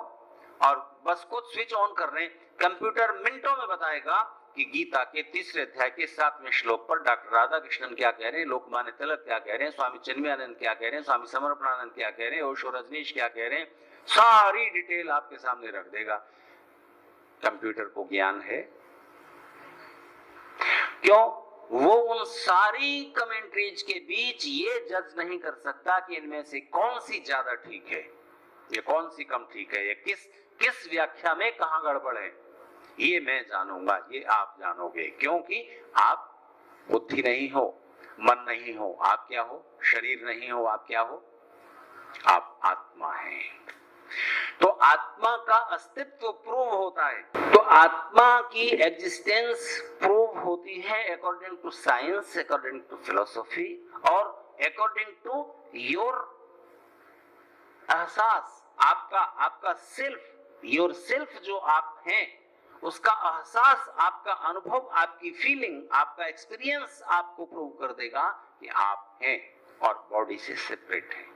और बस कुछ स्विच ऑन कर रहे हैं, कंप्यूटर मिनटों में बताएगा कि गीता के 3 अध्याय के 7वें श्लोक पर डॉक्टर राधा कृष्णन क्या कह रहे हैं, लोकमान्य तिलक क्या कह रहे हैं, स्वामी चिन्मयानंद क्या कह रहे हैं, स्वामी समर्पणानंद क्या कह रहे हैं, ओशो रजनीश क्या कह रहे हैं, सारी डिटेल आपके सामने रख देगा। कंप्यूटर को ज्ञान है, क्यों? वो उन सारी कमेंट्रीज के बीच ये जज नहीं कर सकता कि इनमें से कौन सी ज्यादा ठीक है, ये कौन सी कम ठीक है, ये किस व्याख्या में कहां गड़बड़ है, ये मैं जानूंगा, ये आप जानोगे, क्योंकि आप बुद्धि नहीं हो, मन नहीं हो, आप क्या हो? शरीर नहीं हो, आप क्या हो? आप आत्मा हैं। तो आत्मा का अस्तित्व प्रूव होता है, तो आत्मा की एग्जिस्टेंस प्रूव होती है according to science, according to philosophy और अकॉर्डिंग टू योर एहसास, आपका सेल्फ, योर सेल्फ जो आप हैं उसका एहसास, आपका अनुभव, आपकी फीलिंग, आपका एक्सपीरियंस आपको प्रूव कर देगा कि आप हैं और बॉडी से सेपरेट हैं।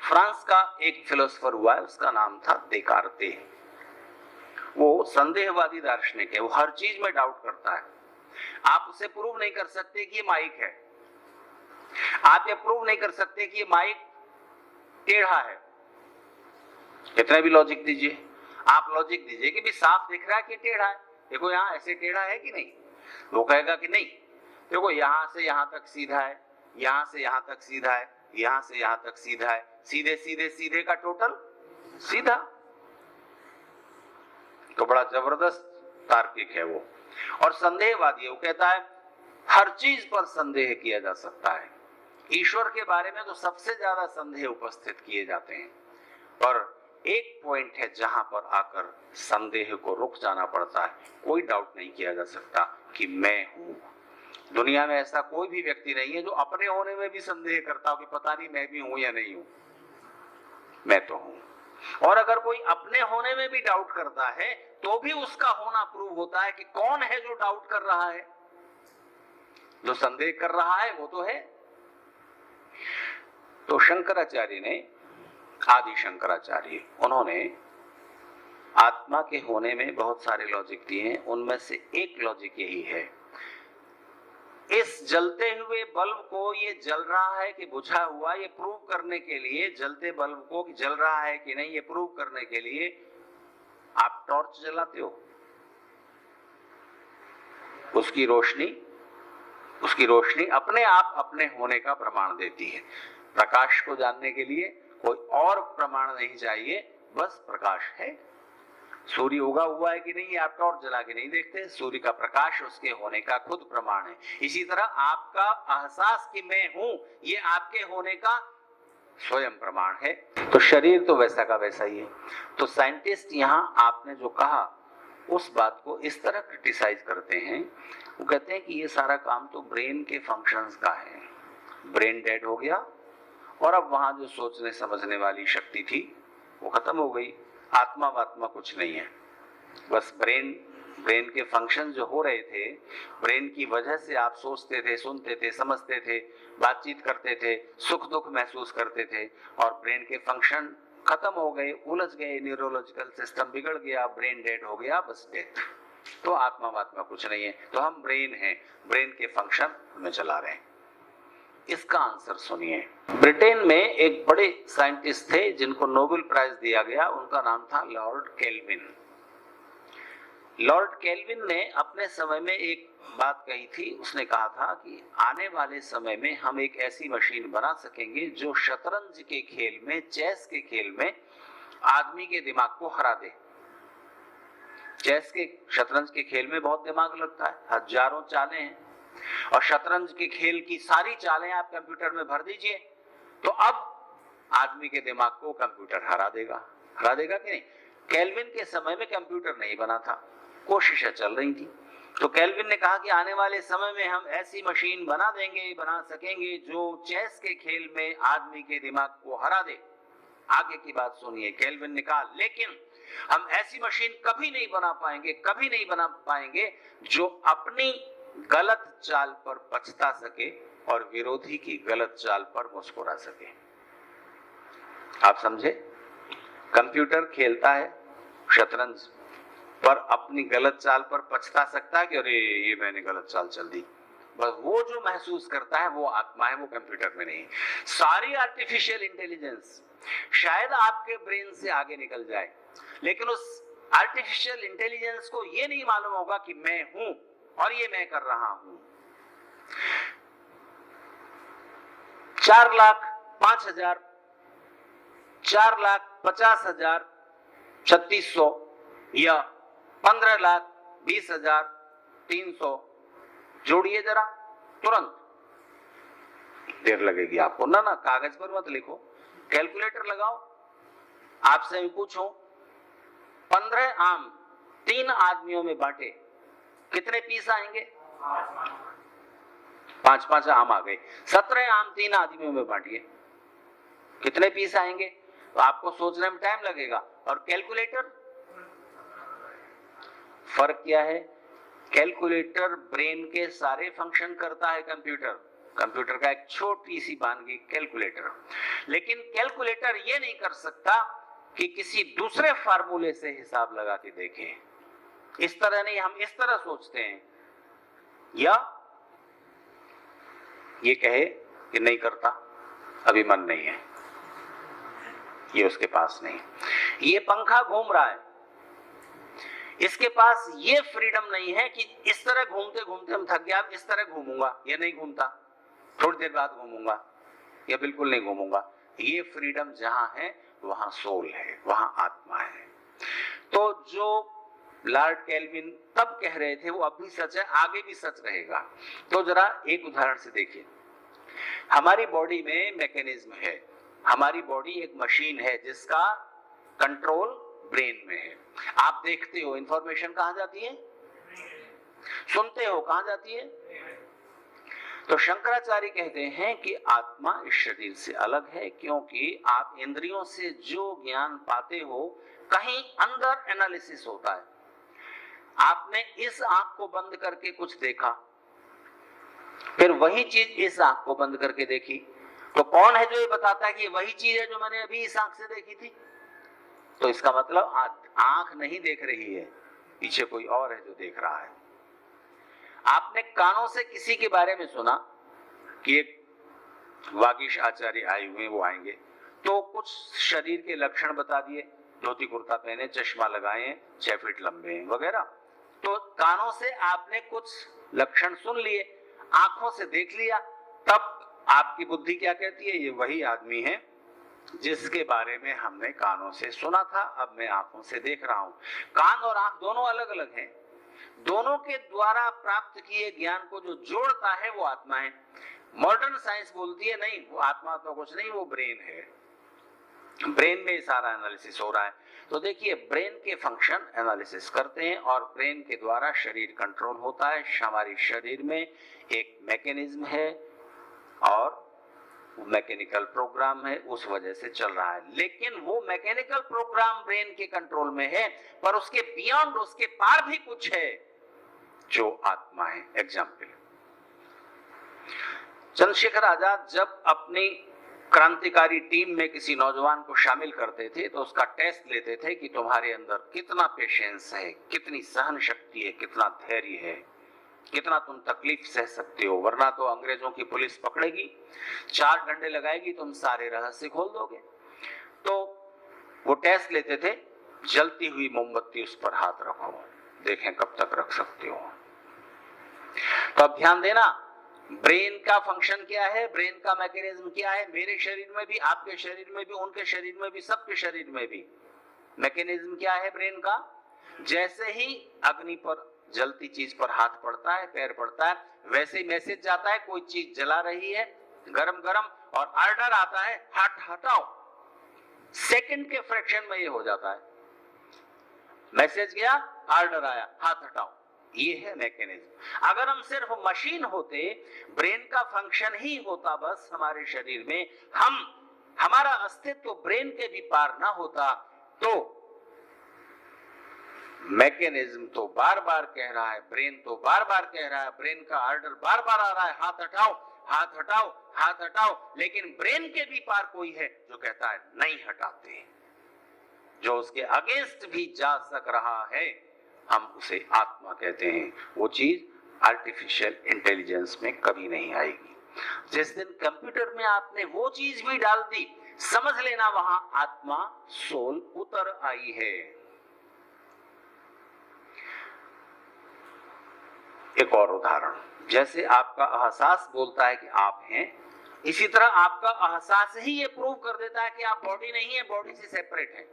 फ्रांस का एक फिलोसोफर हुआ है, उसका नाम था देकार्ते। वो संदेहवादी दार्शनिक है, वो हर चीज में डाउट करता है। आप उसे प्रूव नहीं कर सकते कि ये माइक है, आप ये प्रूव नहीं कर सकते कि ये माइक टेढ़ा है, कितना भी लॉजिक दीजिए, आप लॉजिक दीजिए कि भी साफ दिख रहा है कि टेढ़ा है, देखो यहाँ ऐसे टेढ़ा है कि नहीं, वो कहेगा कि नहीं, देखो यहां से यहां तक सीधा है, यहां से यहां तक सीधा है, यहां से यहां तक सीधा है, सीधे सीधे सीधे का टोटल सीधा। तो बड़ा जबरदस्त तार्किक है वो। और संदेहवादी है, वो कहता है हर चीज पर संदेह किया जा सकता है, ईश्वर के बारे में तो सबसे ज्यादा संदेह उपस्थित किए जाते हैं, पर एक पॉइंट है जहां पर आकर संदेह को रुक जाना पड़ता है, कोई डाउट नहीं किया जा सकता कि मैं हूं। दुनिया में ऐसा कोई भी व्यक्ति नहीं है जो अपने होने में भी संदेह करता हो कि पता नहीं मैं भी हूं या नहीं हूं, मैं तो हूं। और अगर कोई अपने होने में भी डाउट करता है तो भी उसका होना प्रूव होता है कि कौन है जो डाउट कर रहा है, जो संदेह कर रहा है वो तो है। तो शंकराचार्य ने, आदि शंकराचार्य, उन्होंने आत्मा के होने में बहुत सारे लॉजिक दिए हैं, उनमें से एक लॉजिक यही है, इस जलते हुए बल्ब को ये जल रहा है कि बुझा हुआ, ये प्रूव करने के लिए, जलते बल्ब को जल रहा है कि नहीं ये प्रूव करने के लिए आप टॉर्च जलाते हो। उसकी रोशनी अपने आप अपने होने का प्रमाण देती है। प्रकाश को जानने के लिए कोई और प्रमाण नहीं चाहिए, बस प्रकाश है। सूर्य उगा हुआ है कि नहीं आप टॉर्च जला के नहीं देखते, सूर्य का प्रकाश उसके होने का खुद प्रमाण है। इसी तरह आपका एहसास कि मैं हूं, ये आपके होने का स्वयं प्रमाण है। तो शरीर तो वैसा का वैसा ही है। तो साइंटिस्ट यहां आपने जो कहा उस बात को इस तरह क्रिटिसाइज करते हैं, वो कहते हैं कि ये सारा काम तो ब्रेन के फंक्शंस का है। ब्रेन डेड हो गया और अब वहां जो सोचने समझने वाली शक्ति थी वो खत्म हो गई। आत्मा वात्मा कुछ नहीं है, बस ब्रेन के फंक्शन जो हो रहे थे, ब्रेन की वजह से आप सोचते थे, सुनते थे, समझते थे, बातचीत करते थे, सुख दुख महसूस करते थे, और ब्रेन के फंक्शन खत्म हो गए, उलझ गए, न्यूरोलॉजिकल सिस्टम बिगड़ गया, ब्रेन डेड हो गया, बस डेथ। तो आत्मा वात्मा कुछ नहीं है, तो हम ब्रेन हैं, ब्रेन के फंक्शन हमें चला रहे हैं। इसका आंसर सुनिए। ब्रिटेन में एक बड़े साइंटिस्ट थे जिनको नोबेल प्राइज दिया गया, उनका नाम था लॉर्ड केल्विन। लॉर्ड केल्विन ने अपने समय में एक बात कही थी, उसने कहा था कि आने वाले समय में हम एक ऐसी मशीन बना सकेंगे जो शतरंज के खेल में, चेस के खेल में आदमी के दिमाग को हरा दे। शतरंज के खेल में बहुत दिमाग लगता है, हजारों चालें हैं, और शतरंज के खेल की सारी चालें आप कंप्यूटर में भर दीजिए, तो अब आदमी के दिमाग को कंप्यूटर हरा देगा कि नहीं। केल्विन के समय में कंप्यूटर नहीं बना था, कोशिशें चल रही थी। तो केल्विन ने कहा कि आने वाले समय में हम ऐसी मशीन बना सकेंगे जो चेस के खेल में आदमी के दिमाग को हरा दे। आगे की बात सुनिए। केल्विन ने कहा लेकिन हम ऐसी मशीन कभी नहीं बना पाएंगे जो अपनी गलत चाल पर पछता सके और विरोधी की गलत चाल पर मुस्कुरा सके। आप समझे? कंप्यूटर खेलता है शतरंज, पर अपनी गलत चाल पर पछता सकता है कि अरे ये मैंने गलत चाल चल दी। बस वो जो महसूस करता है वो आत्मा है, वो कंप्यूटर में नहीं। सारी आर्टिफिशियल इंटेलिजेंस शायद आपके ब्रेन से आगे निकल जाए, लेकिन उस आर्टिफिशियल इंटेलिजेंस को ये नहीं मालूम होगा कि मैं हूं और ये मैं कर रहा हूं। 4,05,000, 4,50,000, 3,600 या 15,20,300 जोड़िए जरा, तुरंत। देर लगेगी आपको ना, कागज पर मत लिखो, कैलकुलेटर लगाओ। आपसे मैं पूछूं 15 आम 3 आदमियों में बांटे, कितने पीस आएंगे? 5 आम आ गए। 17 आम 3 आदमियों में बांटिए, कितने पीस आएंगे? तो आपको सोचने में टाइम लगेगा। और कैलकुलेटर, फर्क क्या है? कैलकुलेटर ब्रेन के सारे फंक्शन करता है, कंप्यूटर का एक छोटी सी बानगी कैलकुलेटर। लेकिन कैलकुलेटर ये नहीं कर सकता कि किसी दूसरे फार्मूले से हिसाब लगा के देखें। इस तरह नहीं, हम इस तरह सोचते हैं, या ये कहे कि नहीं करता, अभी मन नहीं है, ये उसके पास नहीं। ये पंखा घूम रहा है, इसके पास ये फ्रीडम नहीं है कि इस तरह घूमते घूमते हम थक गया, इस तरह घूमूंगा, ये नहीं घूमता, थोड़ी देर बाद घूमूंगा, या बिल्कुल नहीं घूमूंगा। ये फ्रीडम जहां है वहां सोल है, वहां आत्मा है। तो जो लॉर्ड केल्विन तब कह रहे थे वो अब भी सच है, आगे भी सच रहेगा। तो जरा एक उदाहरण से देखिए। हमारी बॉडी में मैकेनिज्म है, हमारी बॉडी एक मशीन है जिसका कंट्रोल ब्रेन में है। आप देखते हो, इंफॉर्मेशन कहां जाती है? सुनते हो, कहां जाती है? तो शंकराचार्य कहते हैं कि आत्मा इस शरीर से अलग है, क्योंकि आप इंद्रियों से जो ज्ञान पाते हो कहीं अंदर एनालिसिस होता है। आपने इस आंख को बंद करके कुछ देखा, फिर वही चीज इस आंख को बंद करके देखी, तो कौन है जो ये बताता है कि वही चीज है जो मैंने अभी इस आंख से देखी थी? तो इसका मतलब आंख नहीं देख रही है, पीछे कोई और है जो देख रहा है। आपने कानों से किसी के बारे में सुना कि एक वागीश आचार्य आए हुए, वो आएंगे, तो कुछ शरीर के लक्षण बता दिए, धोती कुर्ता पहने, चश्मा लगाए, 6 फीट लंबे हैं वगैरह। तो कानों से आपने कुछ लक्षण सुन लिए, आंखों से देख लिया, तब आपकी बुद्धि क्या कहती है? ये वही आदमी है जिसके बारे में हमने कानों से सुना था, अब मैं आंखों से देख रहा हूं। कान और आंख दोनों अलग अलग हैं, दोनों के द्वारा प्राप्त किए ज्ञान को जो जोड़ता है वो आत्मा है। मॉडर्न साइंस बोलती है नहीं, वो आत्मा तो कुछ नहीं, वो ब्रेन है, ब्रेन में सारा एनालिसिस हो रहा है। तो देखिए, ब्रेन के फंक्शन एनालिसिस करते हैं और ब्रेन के द्वारा शरीर कंट्रोल होता है। हमारे शरीर में एक मैकेनिज्म है और मैकेनिकल प्रोग्राम है, उस वजह से चल रहा है। लेकिन वो मैकेनिकल प्रोग्राम ब्रेन के कंट्रोल में है, पर उसके बियॉन्ड, उसके पार भी कुछ है जो आत्मा है। एग्जाम्पल, चंद्रशेखर आजाद जब अपनी क्रांतिकारी टीम में किसी नौजवान को शामिल करते थे तो उसका टेस्ट लेते थे कि तुम्हारे अंदर कितना पेशेंस है, कितनी सहन शक्ति है, कितना धैर्य है, कितना तुम तकलीफ सह सकते हो, वरना तो अंग्रेजों की पुलिस पकड़ेगी, 4 डंडे लगाएगी, तुम सारे रहस्य खोल दोगे। तो वो टेस्ट लेते थे, जलती हुई मोमबत्ती उस पर हाथ रखो, देखें कब तक रख सकते हो। तो अब ध्यान देना, ब्रेन का फंक्शन क्या है, ब्रेन का मैकेनिज्म क्या है। मेरे शरीर में भी, आपके शरीर में भी, उनके शरीर में भी, सबके शरीर में भी मैकेनिज्म क्या है ब्रेन का? जैसे ही अग्नि पर, जलती चीज पर हाथ पड़ता है, पैर पड़ता है, वैसे ही मैसेज जाता है, कोई चीज जला रही है गरम गरम, और ऑर्डर आता है हाथ हटाओ। सेकंड के फ्रैक्शन में ये हो जाता है, मैसेज गया, ऑर्डर आया, हाथ हटाओ। ये है मैकेनिज्म। अगर हम सिर्फ मशीन होते, ब्रेन का फंक्शन ही होता बस हमारे शरीर में, हमारा अस्तित्व ब्रेन के भी पार ना होता, तो मैकेनिज्म तो बार बार कह रहा है, ब्रेन तो बार बार कह रहा है, ब्रेन का ऑर्डर बार बार आ रहा है, हाथ हटाओ, हाथ हटाओ, हाथ हटाओ, लेकिन ब्रेन के भी पार कोई है जो कहता है नहीं हटाते, जो उसके अगेंस्ट भी जा सक रहा है, हम उसे आत्मा कहते हैं। वो चीज आर्टिफिशियल इंटेलिजेंस में कभी नहीं आएगी। जिस दिन कंप्यूटर में आपने वो चीज भी डाल दी, समझ लेना वहां आत्मा, सोल उतर आई है। एक और उदाहरण, जैसे आपका एहसास बोलता है कि आप हैं, इसी तरह आपका एहसास ही ये प्रूव कर देता है कि आप बॉडी नहीं है, बॉडी से सेपरेट है।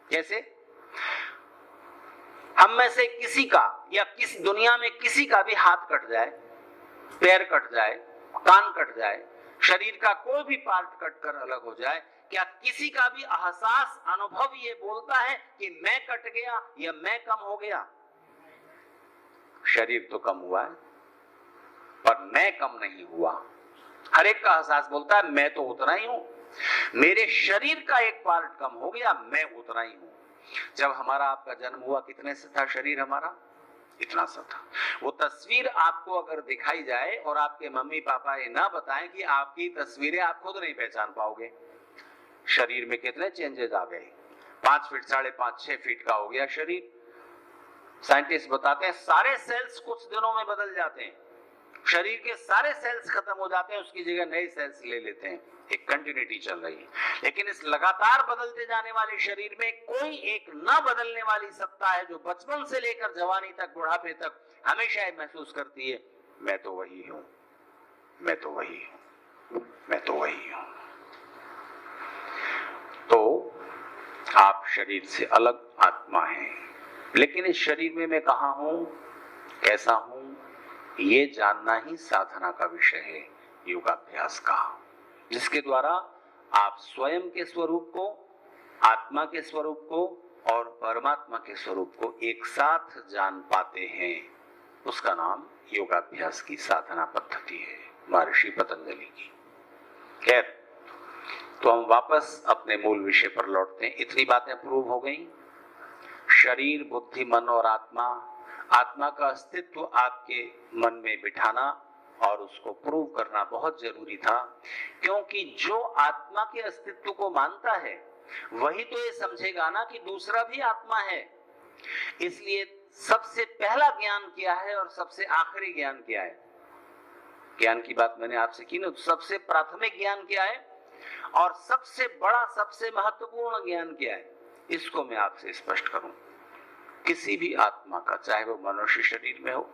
कैसे? हम में से किसी का या किस दुनिया में किसी का भी हाथ कट जाए, पैर कट जाए, कान कट जाए, शरीर का कोई भी पार्ट कट कर अलग हो जाए, क्या किसी का भी एहसास, अनुभव ये बोलता है कि मैं कट गया या मैं कम हो गया? शरीर तो कम हुआ है, पर मैं कम नहीं हुआ। हर एक का एहसास बोलता है मैं तो उतना ही हूं, मेरे शरीर का एक पार्ट कम हो गया, मैं उतना ही हूं। जब हमारा आपका जन्म हुआ, कितने से था शरीर हमारा? इतना सा था। वो तस्वीर आपको अगर दिखाई जाए और आपके मम्मी पापा ये ना बताएं कि आपकी तस्वीरें आप खुद नहीं पहचान पाओगे। शरीर में कितने चेंजेस आ गए, 5 फीट, 5.5, 6 फीट का हो गया शरीर। साइंटिस्ट बताते हैं सारे सेल्स कुछ दिनों में बदल जाते हैं, शरीर के सारे सेल्स खत्म हो जाते हैं, उसकी जगह नए सेल्स ले लेते हैं। एक कंटिन्यूटी चल रही है। लेकिन इस लगातार बदलते जाने वाले शरीर में कोई एक न बदलने वाली सत्ता है जो बचपन से लेकर जवानी तक, बुढ़ापे तक हमेशा महसूस करती है मैं तो वही हूं, मैं तो वही हूं, मैं तो वही हूं। तो आप शरीर से अलग आत्मा हैं, लेकिन इस शरीर में मैं कहां हूं, कैसा हूं, ये जानना ही साधना का विषय है, योगाभ्यास का, जिसके द्वारा आप स्वयं के स्वरूप को, आत्मा के स्वरूप को और परमात्मा के स्वरूप को एक साथ जान पाते हैं। उसका नाम योगाभ्यास की साधना पद्धति है, महर्षि पतंजलि की। खैर, तो हम वापस अपने मूल विषय पर लौटते हैं। इतनी बातें प्रूव हो गई, शरीर, बुद्धि, मन और आत्मा, आत्मा का अस्तित्व आपके मन में बिठाना और उसको प्रूव करना बहुत जरूरी था, क्योंकि जो आत्मा के अस्तित्व को मानता है वही तो ये समझेगा ना कि दूसरा भी आत्मा है। इसलिए सबसे पहला ज्ञान क्या है और सबसे आखिरी ज्ञान क्या है? ज्ञान की बात मैंने आपसे की ना, तो सबसे प्राथमिक ज्ञान क्या है और सबसे बड़ा सबसे महत्वपूर्ण ज्ञान क्या है, इसको मैं आपसे स्पष्ट करूं। किसी भी आत्मा का, चाहे वो मनुष्य शरीर में हो,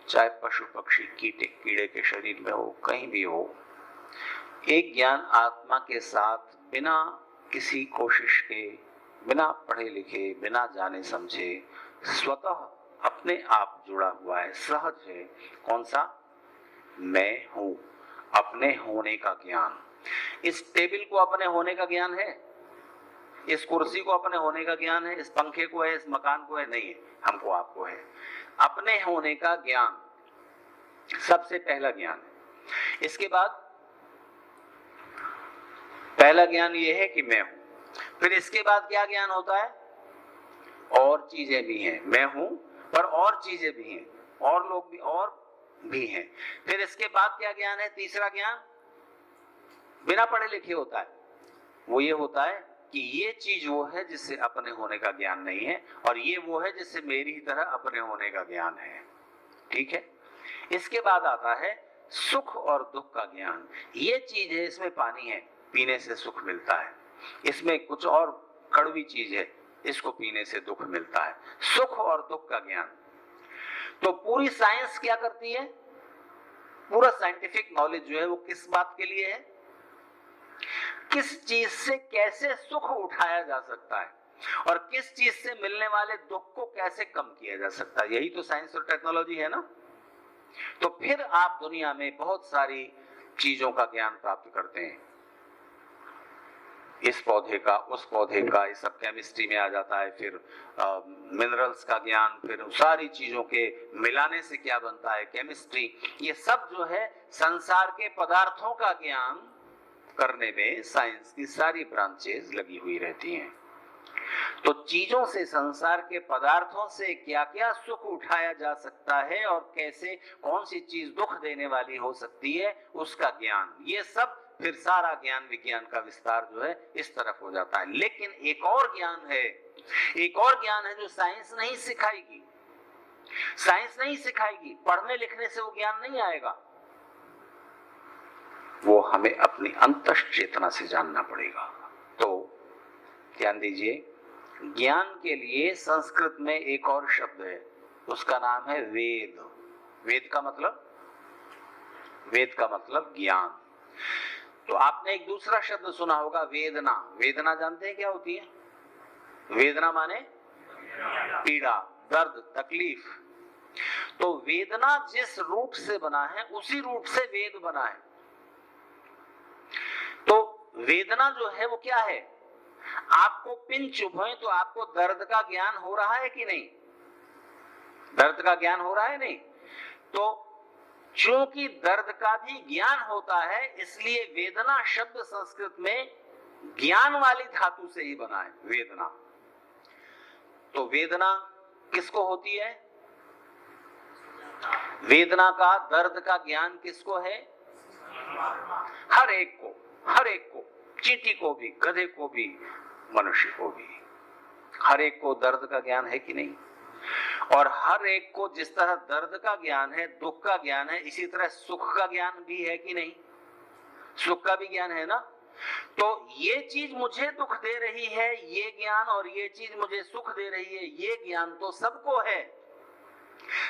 चाहे पशु पक्षी कीड़े के शरीर में हो, कहीं भी हो, एक ज्ञान आत्मा के साथ बिना किसी कोशिश के, बिना पढ़े लिखे, बिना जाने समझे, स्वतः अपने आप जुड़ा हुआ है, सहज है। कौन सा? मैं हूं, अपने होने का ज्ञान। इस टेबल को अपने होने का ज्ञान है, इस कुर्सी को अपने होने का ज्ञान है, इस पंखे को है, इस मकान को है? नहीं है, हमको आपको है। अपने होने का ज्ञान सबसे पहला ज्ञान है। इसके बाद पहला ज्ञान यह है कि मैं हूं। फिर इसके बाद क्या ज्ञान होता है? और चीजें भी हैं, मैं हूं पर और चीजें भी हैं, और लोग भी और भी हैं। फिर इसके बाद क्या ज्ञान है? तीसरा ज्ञान बिना पढ़े लिखे होता है, वो ये होता है कि ये चीज वो है जिससे अपने होने का ज्ञान नहीं है, और ये वो है जिससे मेरी ही तरह अपने होने का ज्ञान है। ठीक है। इसके बाद आता है सुख और दुख का ज्ञान। ये चीज है, इसमें पानी है, पीने से सुख मिलता है। इसमें कुछ और कड़वी चीज है, इसको पीने से दुख मिलता है। सुख और दुख का ज्ञान। तो पूरी साइंस क्या करती है? पूरा साइंटिफिक नॉलेज जो है वो किस बात के लिए है? किस चीज से कैसे सुख उठाया जा सकता है और किस चीज से मिलने वाले दुख को कैसे कम किया जा सकता है। यही तो साइंस और टेक्नोलॉजी है ना। तो फिर आप दुनिया में बहुत सारी चीजों का ज्ञान प्राप्त करते हैं, इस पौधे का, उस पौधे का, ये सब केमिस्ट्री में आ जाता है। फिर मिनरल्स का ज्ञान, फिर सारी चीजों के मिलाने से क्या बनता है, केमिस्ट्री। ये सब जो है संसार के पदार्थों का ज्ञान करने में साइंस की सारी ब्रांचेस लगी हुई रहती हैं। तो चीजों से, संसार के पदार्थों से क्या क्या सुख उठाया जा सकता है और कैसे, कौन सी चीज दुख देने वाली हो सकती है, उसका ज्ञान। ये सब फिर सारा ज्ञान विज्ञान का विस्तार जो है इस तरफ हो जाता है। लेकिन एक और ज्ञान है, एक और ज्ञान है जो साइंस नहीं सिखाएगी। साइंस नहीं सिखाएगी, पढ़ने लिखने से वो ज्ञान नहीं आएगा, वो हमें अपनी अंतःस्थ चेतना से जानना पड़ेगा। तो ध्यान दीजिए, ज्ञान के लिए संस्कृत में एक और शब्द है, उसका नाम है वेद। वेद का मतलब, वेद का मतलब ज्ञान। तो आपने एक दूसरा शब्द सुना होगा, वेदना। वेदना जानते हैं क्या होती है? वेदना माने पीड़ा, दर्द, तकलीफ। तो वेदना जिस रूप से बना है उसी रूप से वेद बना है। तो वेदना जो है वो क्या है? आपको पिन चुभे तो आपको दर्द का ज्ञान हो रहा है कि नहीं? दर्द का ज्ञान हो रहा है नहीं? तो क्योंकि दर्द का भी ज्ञान होता है, इसलिए वेदना शब्द संस्कृत में ज्ञान वाली धातु से ही बना है, वेदना। तो वेदना किसको होती है? वेदना का, दर्द का ज्ञान किसको है? हर एक को, हर एक को, चींटी को भी, गधे को भी, मनुष्य को भी, हर एक को दर्द का ज्ञान है कि नहीं? और हर एक को जिस तरह दर्द का ज्ञान है, दुख का ज्ञान है, इसी तरह सुख का ज्ञान भी है कि नहीं? सुख का भी ज्ञान है ना। तो ये चीज मुझे दुख दे रही है, ये ज्ञान, और ये चीज मुझे सुख दे रही है, ये ज्ञान तो सबको है।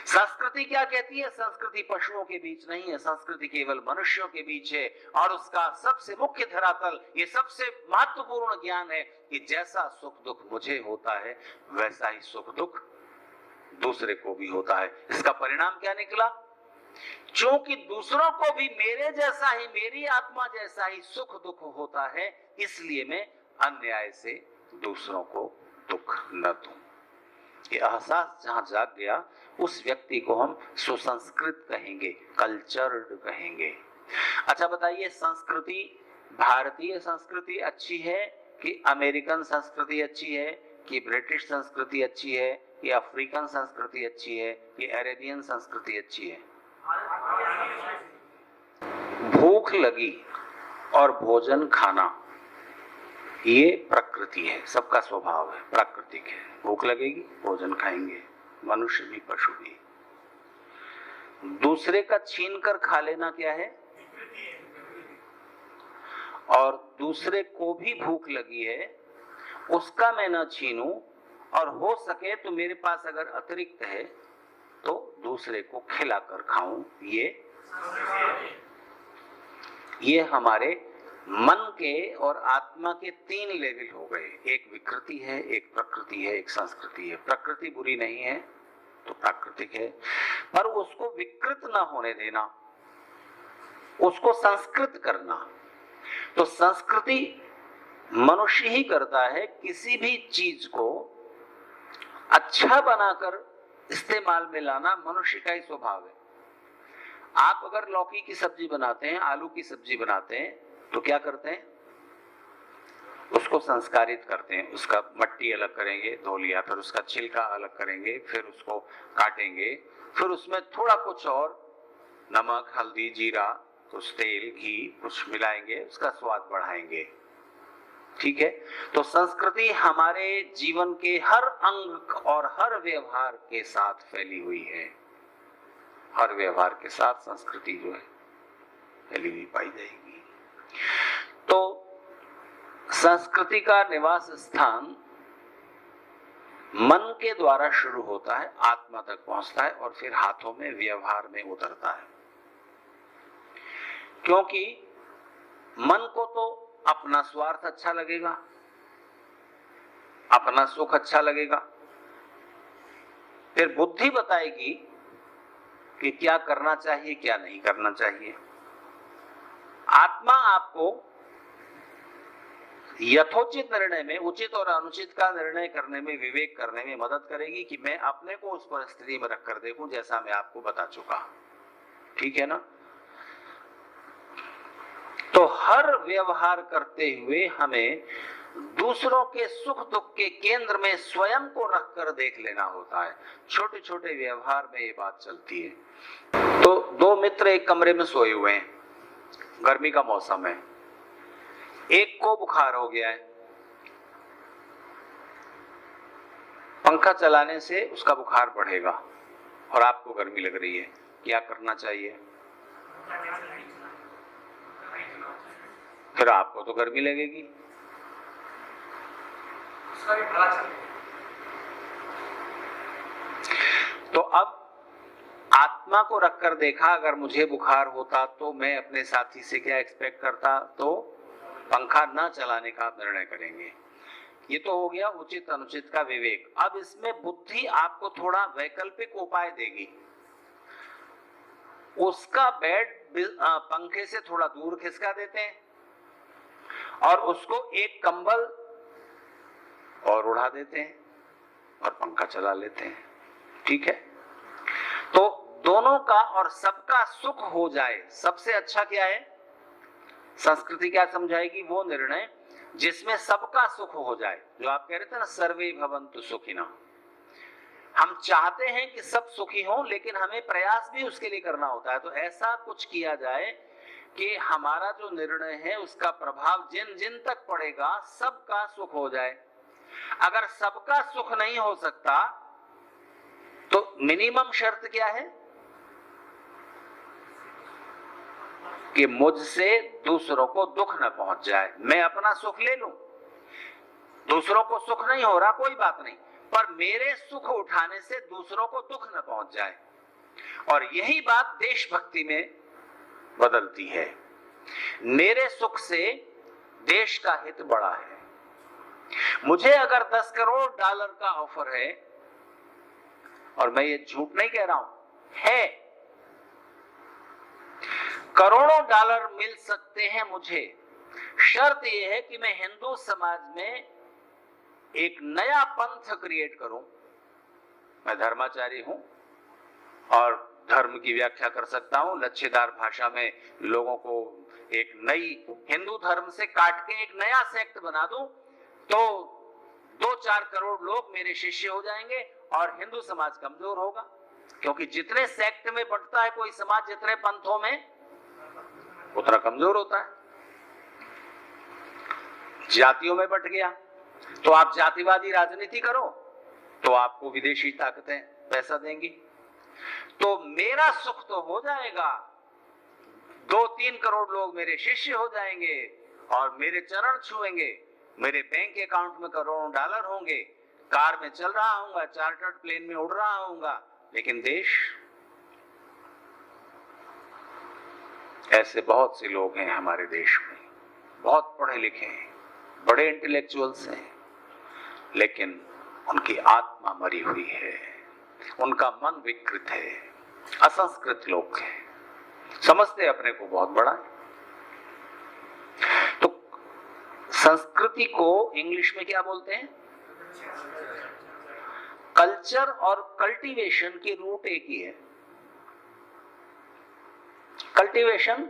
संस्कृति क्या कहती है? संस्कृति पशुओं के बीच नहीं है, संस्कृति केवल मनुष्यों के बीच है। और उसका सबसे मुख्य धरातल, ये सबसे महत्वपूर्ण ज्ञान है कि जैसा सुख दुख मुझे होता है वैसा ही सुख दुख दूसरे को भी होता है। इसका परिणाम क्या निकला? क्योंकि दूसरों को भी मेरे जैसा ही, मेरी आत्मा जैसा ही सुख दुख होता है, इसलिए मैं अन्याय से दूसरों को दुख न दूं। ये एहसास जहां जाग गया, उस व्यक्ति को हम सुसंस्कृत कहेंगे, कल्चर्ड कहेंगे। अच्छा बताइए, संस्कृति, भारतीय संस्कृति अच्छी है कि अमेरिकन संस्कृति अच्छी है, कि ब्रिटिश संस्कृति अच्छी है, कि अफ्रीकन संस्कृति अच्छी है, कि अरेबियन संस्कृति अच्छी है? भूख लगी और भोजन खाना, ये प्रकृति है, सबका स्वभाव है, प्राकृतिक है। भूख लगेगी, भोजन खाएंगे, मनुष्य भी पशु भी। दूसरे का छीन कर खा लेना क्या है? और दूसरे को भी भूख लगी है, उसका मैं न छीनूं, और हो सके तो मेरे पास अगर अतिरिक्त है तो दूसरे को खिलाकर खाऊं। ये हमारे मन के और आत्मा के 3 लेवल हो गए। एक विकृति है, एक प्रकृति है, एक संस्कृति है। प्रकृति बुरी नहीं है तो प्राकृतिक है, पर उसको विकृत ना होने देना, उसको संस्कृत करना। तो संस्कृति मनुष्य ही करता है। किसी भी चीज को अच्छा बनाकर इस्तेमाल में लाना मनुष्य का ही स्वभाव है। आप अगर लौकी की सब्जी बनाते हैं, आलू की सब्जी बनाते हैं, तो क्या करते हैं? उसको संस्कारित करते हैं। उसका मट्टी अलग करेंगे, धो लिया, फिर उसका छिलका अलग करेंगे, फिर उसको काटेंगे, फिर उसमें थोड़ा कुछ और नमक, हल्दी, जीरा, कुछ तेल, घी कुछ मिलाएंगे, उसका स्वाद बढ़ाएंगे। ठीक है? तो संस्कृति हमारे जीवन के हर अंग और हर व्यवहार के साथ फैली हुई है। हर व्यवहार के साथ संस्कृति जो है फैली हुई पाई जाएगी। तो संस्कृति का निवास स्थान मन के द्वारा शुरू होता है, आत्मा तक पहुंचता है और फिर हाथों में, व्यवहार में उतरता है। क्योंकि मन को तो अपना स्वार्थ अच्छा लगेगा, अपना सुख अच्छा लगेगा, फिर बुद्धि बताएगी कि क्या करना चाहिए, क्या नहीं करना चाहिए। आत्मा आपको यथोचित निर्णय में, उचित और अनुचित का निर्णय करने में, विवेक करने में मदद करेगी कि मैं अपने को उस परिस्थिति में रखकर देखूं जैसा मैं आपको बता चुका। ठीक है ना? तो हर व्यवहार करते हुए हमें दूसरों के सुख दुख के केंद्र में स्वयं को रखकर देख लेना होता है। छोटे छोटे व्यवहार में ये बात चलती है। तो 2 मित्र एक कमरे में सोए हुए हैं, गर्मी का मौसम है, एक को बुखार हो गया है, पंखा चलाने से उसका बुखार बढ़ेगा और आपको गर्मी लग रही है, क्या करना चाहिए? फिर आपको तो गर्मी लगेगी। तो अब आत्मा को रखकर देखा, अगर मुझे बुखार होता तो मैं अपने साथी से क्या एक्सपेक्ट करता? तो पंखा न चलाने का निर्णय करेंगे। ये तो हो गया उचित अनुचित का विवेक। अब इसमें बुद्धि आपको थोड़ा वैकल्पिक उपाय देगी। उसका बेड पंखे से थोड़ा दूर खिसका देते हैं और उसको एक कंबल और उड़ा देते हैं और पंखा चला लेते हैं। ठीक है? तो दोनों का और सबका सुख हो जाए, सबसे अच्छा क्या है? संस्कृति क्या समझाएगी? वो निर्णय जिसमें सबका सुख हो जाए। जो आप कह रहे थे ना, सर्वे भवन्तु सुखिनः। हम चाहते हैं कि सब सुखी हों, लेकिन हमें प्रयास भी उसके लिए करना होता है। तो ऐसा कुछ किया जाए कि हमारा जो निर्णय है उसका प्रभाव जिन जिन तक पड़ेगा सबका सुख हो जाए। अगर सबका सुख नहीं हो सकता तो मिनिमम शर्त क्या है? कि मुझसे दूसरों को दुख न पहुंच जाए। मैं अपना सुख ले लूं, दूसरों को सुख नहीं हो रहा कोई बात नहीं, पर मेरे सुख उठाने से दूसरों को दुख न पहुंच जाए। और यही बात देशभक्ति में बदलती है। मेरे सुख से देश का हित बड़ा है। मुझे अगर $10 करोड़ का ऑफर है, और मैं ये झूठ नहीं कह रहा हूं, है, करोड़ों डॉलर मिल सकते हैं मुझे। शर्त यह है कि मैं हिंदू समाज में एक नया पंथ क्रिएट करूं। मैं धर्माचारी हूं और धर्म की व्याख्या कर सकता हूं, लच्छेदार भाषा में लोगों को एक नई हिंदू धर्म से काट के एक नया सेक्ट बना दूं तो 2-4 करोड़ लोग मेरे शिष्य हो जाएंगे और हिंदू समाज कमजोर होगा। क्योंकि जितने सेक्ट में बढ़ता है कोई समाज, जितने पंथों में, उतना कमजोर होता है। जातियों में बट गया, तो आप जातिवादी राजनीति करो तो आपको विदेशी ताकतें पैसा देंगी। तो मेरा सुख तो हो जाएगा, 2-3 करोड़ लोग मेरे शिष्य हो जाएंगे और मेरे चरण छुएंगे, मेरे बैंक अकाउंट में करोड़ों डॉलर होंगे, कार में चल रहा हूंगा, चार्टर्ड प्लेन में उड़ रहा हूंगा, लेकिन देश, ऐसे बहुत से लोग हैं हमारे देश में, बहुत पढ़े लिखे हैं, बड़े इंटेलेक्चुअल्स हैं, लेकिन उनकी आत्मा मरी हुई है, उनका मन विकृत है, असंस्कृत लोग हैं, समझते अपने को बहुत बड़ा है। तो संस्कृति को इंग्लिश में क्या बोलते हैं? कल्चर और कल्टीवेशन की रूट एक ही है। कल्टीवेशन,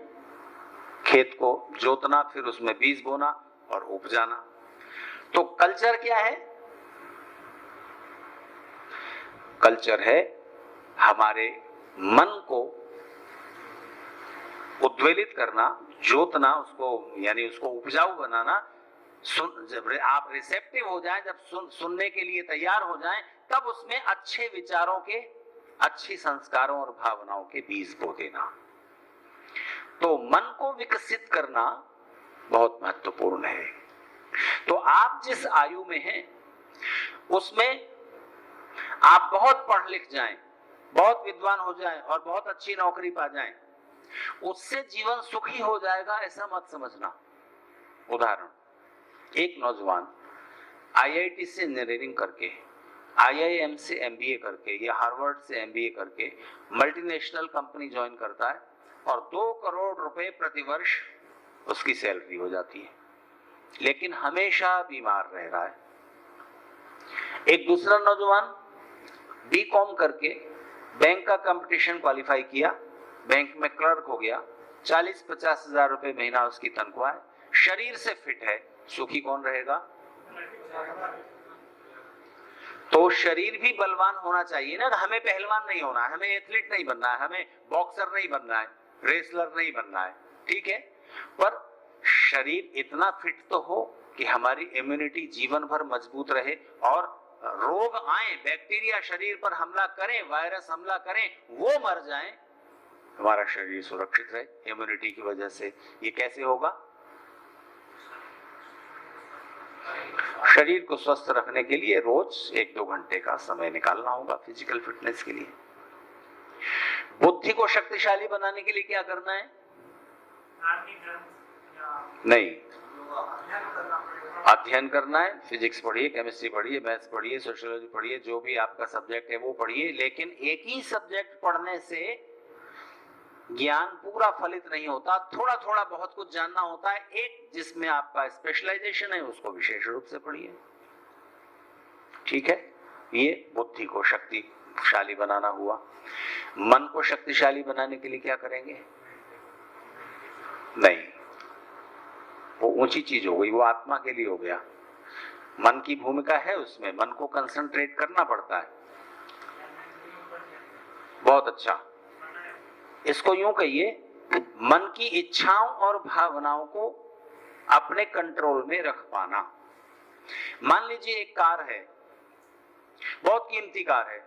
खेत को जोतना, फिर उसमें बीज बोना और उपजाना। तो कल्चर क्या है? कल्चर है हमारे मन को उद्वेलित करना, जोतना, उसको यानी उसको उपजाऊ बनाना। जब आप रिसेप्टिव हो जाएं, जब सुनने के लिए तैयार हो जाएं, तब उसमें अच्छे विचारों के, अच्छी संस्कारों और भावनाओं के बीज बो देना। तो मन को विकसित करना बहुत महत्वपूर्ण है। तो आप जिस आयु में हैं उसमें आप बहुत पढ़ लिख जाएं, बहुत विद्वान हो जाएं और बहुत अच्छी नौकरी पा जाएं, उससे जीवन सुखी हो जाएगा ऐसा मत समझना। उदाहरण, एक नौजवान आईआईटी से इंजीनियरिंग करके, आईआईएम से एमबीए करके या हार्वर्ड से एमबीए करके मल्टीनेशनल कंपनी ज्वाइन करता है और 2 करोड़ रुपए प्रतिवर्ष उसकी सैलरी हो जाती है, लेकिन हमेशा बीमार रह रहा है। एक दूसरा नौजवान बीकॉम करके बैंक का कंपटीशन क्वालिफाई किया, बैंक में क्लर्क हो गया, 40-50 हजार रुपए महीना उसकी तनख्वाह है, शरीर से फिट है, सुखी कौन रहेगा? तो शरीर भी बलवान होना चाहिए ना। हमें पहलवान नहीं होना है, हमें एथलीट नहीं बनना है, हमें बॉक्सर नहीं बनना है, रेसलर नहीं बनना है, ठीक है, पर शरीर इतना फिट तो हो कि हमारी इम्यूनिटी जीवन भर मजबूत रहे और रोग आए, बैक्टीरिया शरीर पर हमला करें, वायरस हमला करें, वो मर जाएं, हमारा शरीर सुरक्षित रहे इम्यूनिटी की वजह से। ये कैसे होगा? शरीर को स्वस्थ रखने के लिए रोज 1-2 घंटे का समय निकालना होगा फिजिकल फिटनेस के लिए। बुद्धि को शक्तिशाली बनाने के लिए क्या करना है? नहीं, अध्ययन करना है, फिजिक्स पढ़िए, केमिस्ट्री पढ़िए, मैथ्स पढ़िए, सोशियोलॉजी पढ़िए, जो भी आपका सब्जेक्ट है वो पढ़िए, लेकिन एक ही सब्जेक्ट पढ़ने से ज्ञान पूरा फलित नहीं होता, थोड़ा थोड़ा बहुत कुछ जानना होता है। एक जिसमें आपका स्पेशलाइजेशन है उसको विशेष रूप से पढ़िए, ठीक है। ये बुद्धि को शक्तिशाली बनाना हुआ। मन को शक्तिशाली बनाने के लिए क्या करेंगे? नहीं, वो ऊंची चीज हो गई, वो आत्मा के लिए हो गया। मन की भूमिका है उसमें, मन को कंसंट्रेट करना पड़ता है। बहुत अच्छा, इसको यूं कहिए, मन की इच्छाओं और भावनाओं को अपने कंट्रोल में रख पाना। मान लीजिए एक कार है, बहुत कीमती कार है,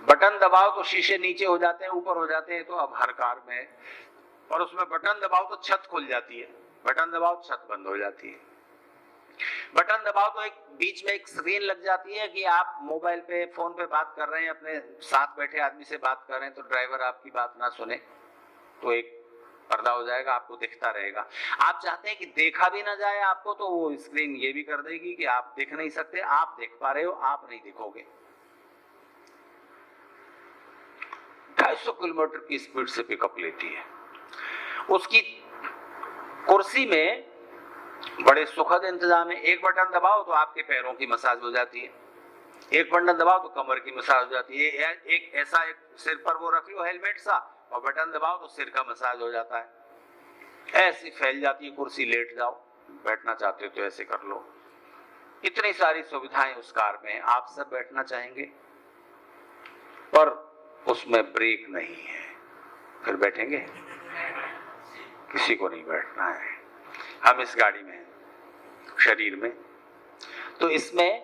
बटन दबाओ तो शीशे नीचे हो जाते हैं, ऊपर हो जाते हैं, तो अब हर कार में, और उसमें बटन दबाओ तो छत खुल जाती है, बटन दबाओ तो छत बंद हो जाती है, बटन दबाओ तो एक बीच में एक स्क्रीन लग जाती है कि आप मोबाइल पे, फोन पे बात कर रहे हैं, अपने साथ बैठे आदमी से बात कर रहे हैं, तो ड्राइवर आपकी बात ना सुने तो एक पर्दा हो जाएगा, आपको दिखता रहेगा। आप चाहते हैं कि देखा भी ना जाए आपको, तो वो स्क्रीन ये भी कर देगी कि आप देख नहीं सकते, आप देख पा रहे हो, आप नहीं दिखोगे। 250 किलोमीटर की स्पीड से पिकअप लेती है। उसकी कुर्सी में बड़े सुखद इंतजाम है, एक बटन दबाओ तो आपके पैरों की मसाज हो जाती है, एक बटन दबाओ तो कमर की मसाज हो जाती है, एक ऐसा एक सिर पर वो रख लो हेलमेट सा, और बटन दबाओ तो सिर का मसाज हो जाता है। ऐसी फैल जाती है कुर्सी, लेट जाओ, बैठना चाहते हो तो ऐसे कर लो। इतनी सारी सुविधाएं उस कार में, आप सब बैठना चाहेंगे, पर उसमें ब्रेक नहीं है, फिर बैठेंगे? किसी को नहीं बैठना है। हम इस गाड़ी में हैं, शरीर में। तो इसमें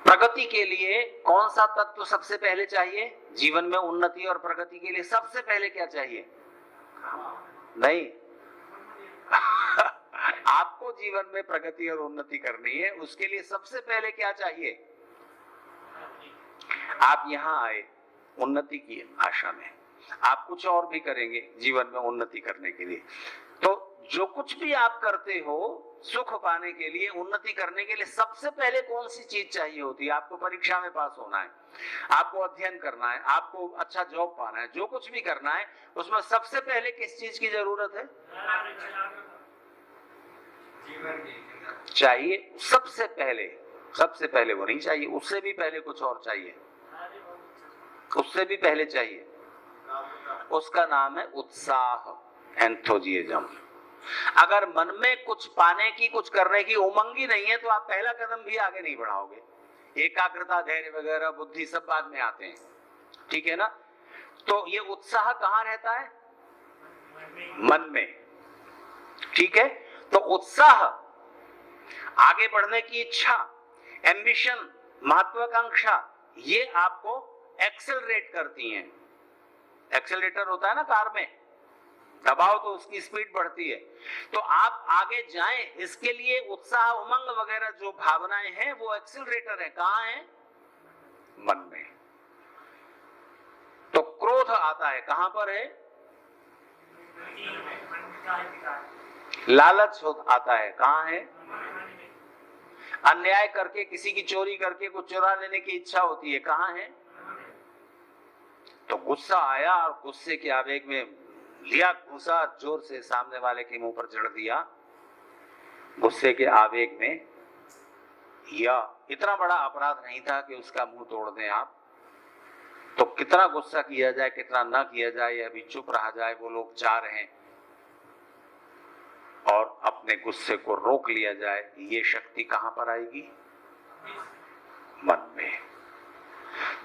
प्रगति के लिए कौन सा तत्व सबसे पहले चाहिए? जीवन में उन्नति और प्रगति के लिए सबसे पहले क्या चाहिए? नहीं आपको जीवन में प्रगति और उन्नति करनी है, उसके लिए सबसे पहले क्या चाहिए? आप यहां आए उन्नति की आशा में, आप कुछ और भी करेंगे जीवन में उन्नति करने के लिए। तो जो कुछ भी आप करते हो सुख पाने के लिए, उन्नति करने के लिए, सबसे पहले कौन सी चीज चाहिए होती है? आपको परीक्षा में पास होना है, आपको अध्ययन करना है, आपको अच्छा जॉब पाना है, जो कुछ भी करना है उसमें सबसे पहले किस चीज की जरूरत है? चाहिए सबसे पहले वो नहीं चाहिए, उससे भी पहले कुछ और चाहिए, उससे भी पहले चाहिए। उसका नाम है उत्साह, एंथुजियाज्म। अगर मन में कुछ पाने की, कुछ करने की उमंग ही नहीं है तो आप पहला कदम भी आगे नहीं बढ़ाओगे। एकाग्रता, धैर्य वगैरह, बुद्धि सब बाद में आते हैं, ठीक है ना? तो ये उत्साह कहाँ रहता है? मन में, ठीक है? तो उत्साह, आगे बढ़ने की इच्छा, एम्बिशन, महत्वाकांक्षा, ये आपको एक्सेलरेट करती हैं। एक्सेलरेटर होता है ना कार में, दबाओ तो उसकी स्पीड बढ़ती है। तो आप आगे जाएं, इसके लिए उत्साह, उमंग वगैरह जो भावनाएं हैं वो एक्सेलरेटर है। कहाँ है? मन में। तो क्रोध आता है, कहां पर है? लालच आता है, कहां है? अन्याय करके, किसी की चोरी करके कुछ चुरा लेने की इच्छा होती है, कहां है? तो गुस्सा आया और गुस्से के आवेग में लिया घूसा, जोर से सामने वाले के मुंह पर जड़ दिया, गुस्से के आवेग में। या इतना बड़ा अपराध नहीं था कि उसका मुंह तोड़ दें आप, तो कितना गुस्सा किया जाए, कितना ना किया जाए, या अभी चुप रहा जाए, वो लोग चाह रहे हैं, और अपने गुस्से को रोक लिया जाए। ये शक्ति कहां पर आएगी? मन में।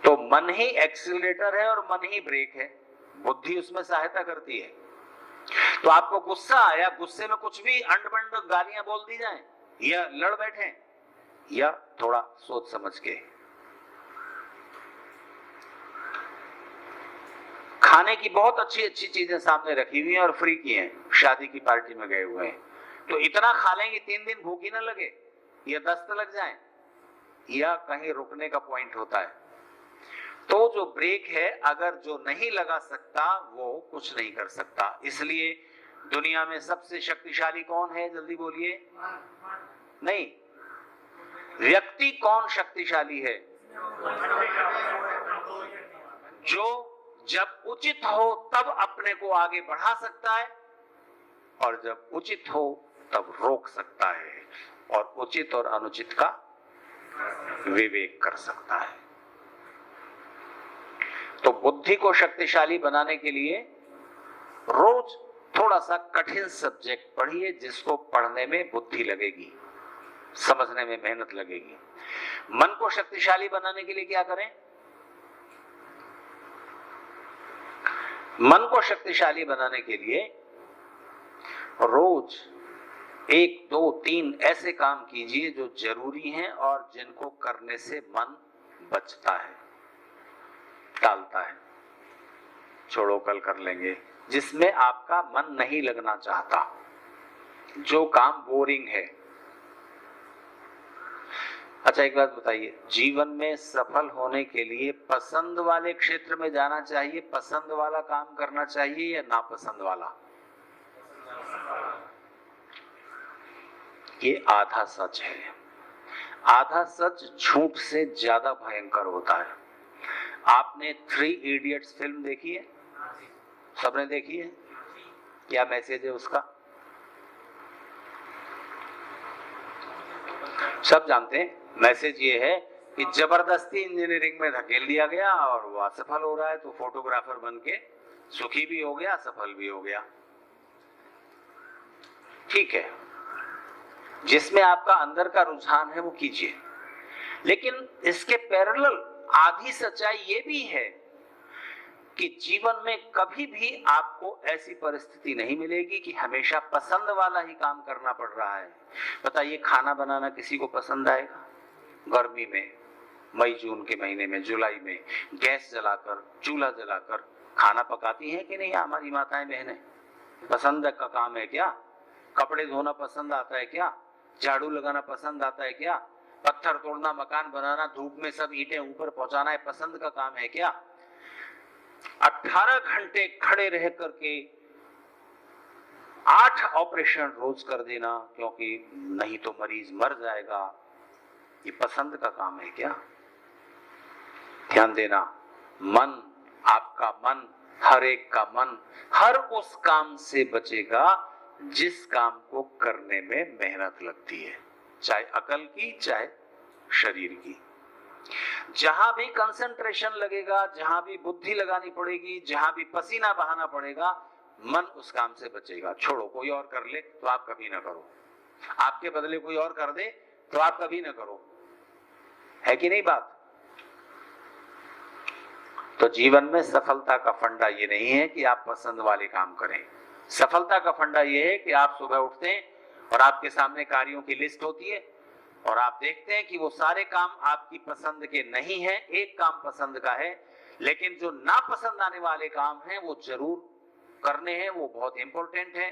तो मन ही एक्सीलरेटर है और मन ही ब्रेक है, बुद्धि उसमें सहायता करती है। तो आपको गुस्सा आया, गुस्से में कुछ भी अंड-बंड गालियां बोल दी जाएं, या लड़ बैठे, या थोड़ा सोच समझ के। खाने की बहुत अच्छी अच्छी चीजें सामने रखी हुई हैं और फ्री की हैं, शादी की पार्टी में गए हुए हैं, तो इतना खा लेंगे 3 दिन भूख ही ना लगे, या दस्त लग जाए, या कहीं रुकने का पॉइंट होता है। तो जो ब्रेक है, अगर जो नहीं लगा सकता वो कुछ नहीं कर सकता। इसलिए दुनिया में सबसे शक्तिशाली कौन है? जल्दी बोलिए। नहीं, व्यक्ति कौन शक्तिशाली है? जो जब उचित हो तब अपने को आगे बढ़ा सकता है, और जब उचित हो तब रोक सकता है, और उचित और अनुचित का विवेक कर सकता है। तो बुद्धि को शक्तिशाली बनाने के लिए रोज थोड़ा सा कठिन सब्जेक्ट पढ़िए, जिसको पढ़ने में बुद्धि लगेगी, समझने में मेहनत लगेगी। मन को शक्तिशाली बनाने के लिए क्या करें? मन को शक्तिशाली बनाने के लिए रोज 1, 2, 3 ऐसे काम कीजिए जो जरूरी हैं और जिनको करने से मन बचता है, टालता है, छोड़ो कल कर लेंगे, जिसमें आपका मन नहीं लगना चाहता, जो काम बोरिंग है। अच्छा एक बात बताइए, जीवन में सफल होने के लिए पसंद वाले क्षेत्र में जाना चाहिए, पसंद वाला काम करना चाहिए, या नापसंद वाला? ये आधा सच है। आधा सच झूठ से ज्यादा भयंकर होता है। आपने 3 इडियट्स फिल्म देखी है? सबने देखी है? क्या मैसेज है उसका? सब जानते हैं। मैसेज ये है कि जबरदस्ती इंजीनियरिंग में धकेल दिया गया और वो असफल हो रहा है, तो फोटोग्राफर बन के सुखी भी हो गया, सफल भी हो गया। ठीक है, जिसमें आपका अंदर का रुझान है वो कीजिए, लेकिन इसके पैरेलल आधी सच्चाई ये भी है कि जीवन में कभी भी आपको ऐसी परिस्थिति नहीं मिलेगी कि हमेशा पसंद वाला ही काम करना पड़ रहा है। बताइए, खाना बनाना किसी को पसंद आएगा? गर्मी में, मई जून के महीने में, जुलाई में गैस जलाकर, चूल्हा जलाकर खाना पकाती हैं कि नहीं हमारी माताएं बहनें? पसंद का काम है क्या? कपड़े धोना पसंद आता है क्या? झाड़ू लगाना पसंद आता है क्या? पत्थर तोड़ना, मकान बनाना, धूप में सब ईंटें ऊपर पहुंचाना है पसंद का काम है क्या? 18 घंटे खड़े रह करके 8 ऑपरेशन रोज कर देना क्योंकि नहीं तो मरीज मर जाएगा, ये पसंद का काम है क्या? ध्यान देना, मन, आपका मन, हर एक का मन हर उस काम से बचेगा जिस काम को करने में मेहनत लगती है, चाहे अकल की चाहे शरीर की। जहां भी कंसंट्रेशन लगेगा, जहां भी बुद्धि लगानी पड़ेगी, जहां भी पसीना बहाना पड़ेगा, मन उस काम से बचेगा। छोड़ो, कोई और कर ले तो आप कभी ना करो, आपके बदले कोई और कर दे तो आप कभी ना करो, है कि नहीं बात? तो जीवन में सफलता का फंडा ये नहीं है कि आप पसंद वाले काम करें। सफलता का फंडा ये है कि आप सुबह उठते हैं और आपके सामने कार्यों की लिस्ट होती है और आप देखते हैं कि वो सारे काम आपकी पसंद के नहीं हैं, एक काम पसंद का है, लेकिन जो नापसंद आने वाले काम हैं वो जरूर करने हैं, वो बहुत इंपॉर्टेंट है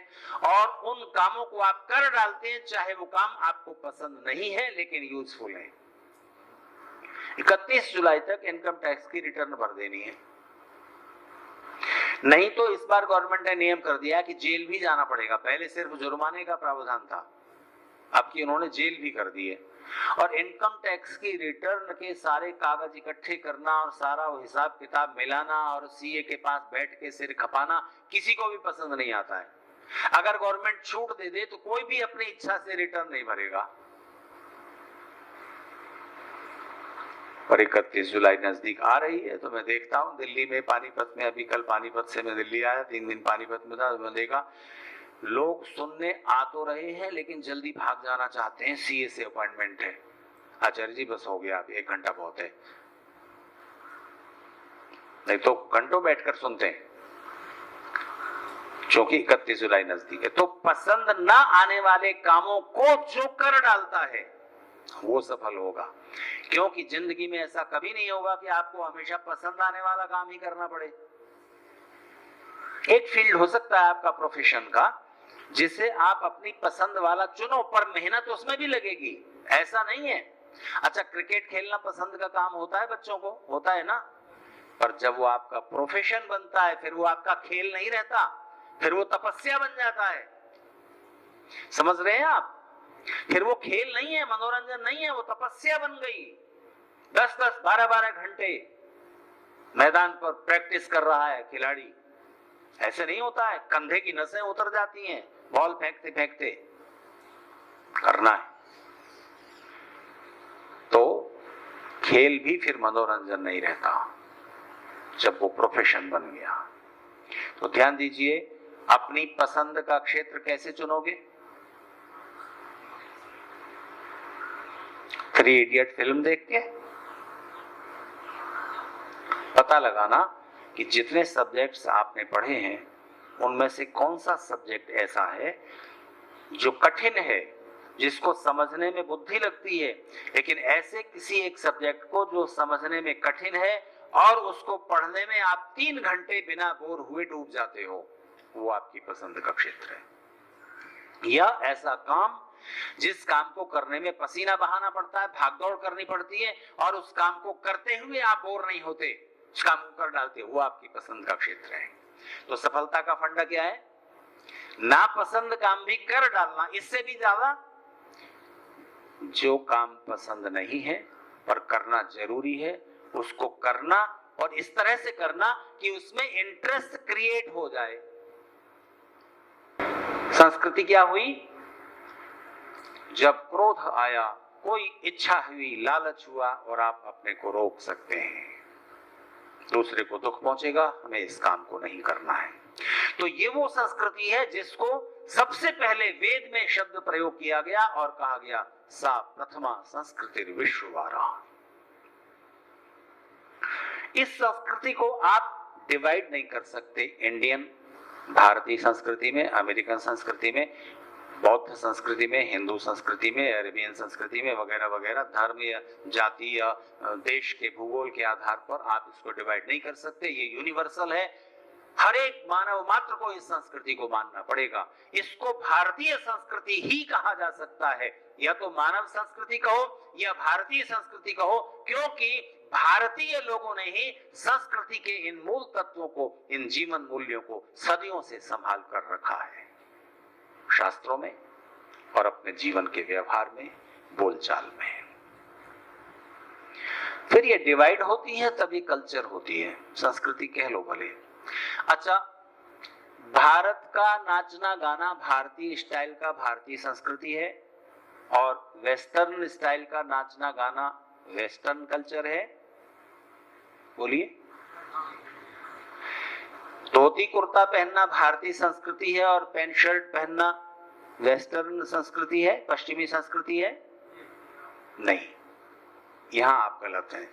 और उन कामों को आप कर डालते हैं चाहे वो काम आपको पसंद नहीं है लेकिन यूजफुल है। 31 जुलाई तक इनकम टैक्स की रिटर्न भर देनी है, नहीं तो इस बार गवर्नमेंट ने नियम कर दिया कि जेल भी जाना पड़ेगा। पहले सिर्फ जुर्माने का प्रावधान था, अब की उन्होंने जेल भी कर दी है। और इनकम टैक्स की रिटर्न के सारे कागज इकट्ठे करना और सारा वो हिसाब किताब मिलाना और सीए के पास बैठ के सिर खपाना किसी को भी पसंद नहीं आता है। अगर गवर्नमेंट छूट दे दे तो कोई भी अपनी इच्छा से रिटर्न नहीं भरेगा। और 31 जुलाई नजदीक आ रही है तो मैं देखता हूँ दिल्ली में, पानीपत में, अभी कल पानीपत से मैं दिल्ली आया, 3 दिन पानीपत में था, तो मैं देखा लोग सुनने आ तो रहे हैं लेकिन जल्दी भाग जाना चाहते हैं, सीए से अपॉइंटमेंट है। आचार्य जी बस हो गया, अब 1 घंटा बहुत है, नहीं तो घंटों बैठकर सुनते हैं क्योंकि 31 जुलाई नजदीक है। तो पसंद ना आने वाले कामों को जो कर डालता है वो सफल होगा, क्योंकि जिंदगी में ऐसा कभी नहीं होगा कि आपको हमेशा पसंद आने वाला काम ही करना पड़े। एक फील्ड हो सकता है आपका प्रोफेशन का जिसे आप अपनी पसंद वाला चुनो, पर मेहनत उसमें भी लगेगी, ऐसा नहीं है। अच्छा, क्रिकेट खेलना पसंद का काम होता है बच्चों को, होता है ना, पर जब वो आपका प्रोफेशन बनता है फिर वो आपका खेल नहीं रहता, फिर वो तपस्या बन जाता है। समझ रहे हैं आप? फिर वो खेल नहीं है, मनोरंजन नहीं है, वो तपस्या बन गई। 10-10, 12-12 घंटे मैदान पर प्रैक्टिस कर रहा है खिलाड़ी, ऐसे नहीं होता है, कंधे की नसें उतर जाती हैं बॉल फेंकते फेंकते, करना है। तो खेल भी फिर मनोरंजन नहीं रहता जब वो प्रोफेशन बन गया। तो ध्यान दीजिए, अपनी पसंद का क्षेत्र कैसे चुनोगे? 3 इडियट फिल्म देख के पता लगाना कि जितने सब्जेक्ट्स आपने पढ़े हैं उनमें से कौन सा सब्जेक्ट ऐसा है जो कठिन है, जिसको समझने में बुद्धि लगती है, लेकिन ऐसे किसी एक सब्जेक्ट को जो समझने में कठिन है और उसको पढ़ने में आप 3 घंटे बिना बोर हुए डूब जाते हो, वो आपकी पसंद का क्षेत्र है। या ऐसा काम जिस काम को करने में पसीना बहाना पड़ता है, भागदौड़ करनी पड़ती है और उस काम को करते हुए आप बोर नहीं होते, उस काम को कर डालते, वो आपकी पसंद का क्षेत्र है। तो सफलता का फंडा क्या है? नापसंद काम भी कर डालना। इससे भी ज्यादा जो काम पसंद नहीं है पर करना जरूरी है उसको करना, और इस तरह से करना कि उसमें इंटरेस्ट क्रिएट हो जाए। संस्कृति क्या हुई? जब क्रोध आया, कोई इच्छा हुई, लालच हुआ और आप अपने को रोक सकते हैं, दूसरे को दुख पहुंचेगा, हमें इस काम को नहीं करना है। तो ये वो संस्कृति है जिसको सबसे पहले वेद में शब्द प्रयोग किया गया और कहा गया सा प्रथमा संस्कृति विश्ववारा। इस संस्कृति को आप डिवाइड नहीं कर सकते इंडियन, भारतीय संस्कृति में, अमेरिकन संस्कृति में, बौद्ध संस्कृति में, हिंदू संस्कृति में, अरेबियन संस्कृति में वगैरह वगैरह, धर्म या जाति या देश के भूगोल के आधार पर आप इसको डिवाइड नहीं कर सकते। ये यूनिवर्सल है, हर एक मानव मात्र को इस संस्कृति को मानना पड़ेगा। इसको भारतीय संस्कृति ही कहा जा सकता है, या तो मानव संस्कृति कहो या भारतीय संस्कृति कहो, क्योंकि भारतीय लोगों ने ही संस्कृति के इन मूल तत्वों को, इन जीवन मूल्यों को सदियों से संभाल कर रखा है, शास्त्रों में और अपने जीवन के व्यवहार में, बोलचाल में। फिर ये डिवाइड होती है तभी कल्चर होती है, संस्कृति कह लो भले। अच्छा, भारत का नाचना गाना भारतीय स्टाइल का भारतीय संस्कृति है, और वेस्टर्न स्टाइल का नाचना गाना वेस्टर्न कल्चर है। बोलिए। धोती कुर्ता पहनना भारतीय संस्कृति है और पैंट शर्ट पहनना वेस्टर्न संस्कृति है, पश्चिमी संस्कृति है? नहीं, यहां आप गलत हैं।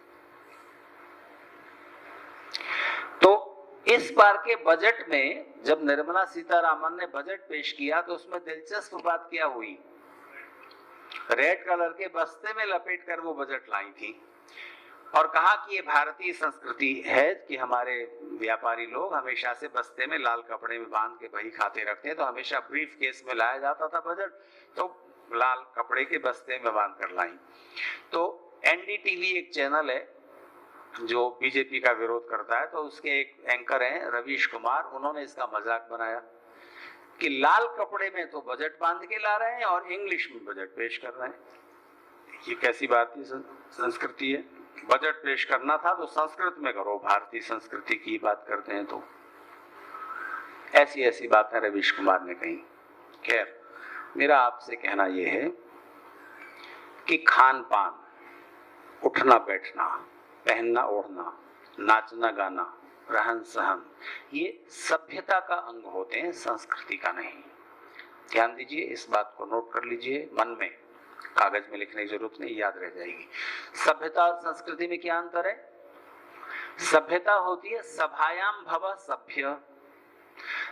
तो इस बार के बजट में जब निर्मला सीतारामन ने बजट पेश किया तो उसमें दिलचस्प बात क्या हुई, रेड कलर के बस्ते में लपेट कर वो बजट लाई थी और कहा कि ये भारतीय संस्कृति है कि हमारे व्यापारी लोग हमेशा से बस्ते में लाल कपड़े में बांध के बही खाते रखते हैं, तो हमेशा ब्रीफ केस में लाया जाता था बजट, तो लाल कपड़े के बस्ते में बांध कर लाई। तो एनडीटीवी एक चैनल है जो बीजेपी का विरोध करता है, तो उसके एक एंकर हैं रवीश कुमार, उन्होंने इसका मजाक बनाया कि लाल कपड़े में तो बजट बांध के ला रहे हैं और इंग्लिश में बजट पेश कर रहे हैं। ये कैसी भारतीय संस्कृति है? बजट पेश करना था तो संस्कृत में करो, भारतीय संस्कृति की बात करते हैं तो। ऐसी ऐसी बातें रवीश कुमार ने कही। खैर, मेरा आपसे कहना यह है कि खान पान, उठना बैठना, पहनना ओढ़ना, नाचना गाना, रहन सहन, ये सभ्यता का अंग होते हैं, संस्कृति का नहीं। ध्यान दीजिए, इस बात को नोट कर लीजिए मन में, कागज में लिखने की जरूरत नहीं, याद रह जाएगी। सभ्यता और संस्कृति में क्या अंतर है? सभ्यता होती है सभायाम भव सभ्य,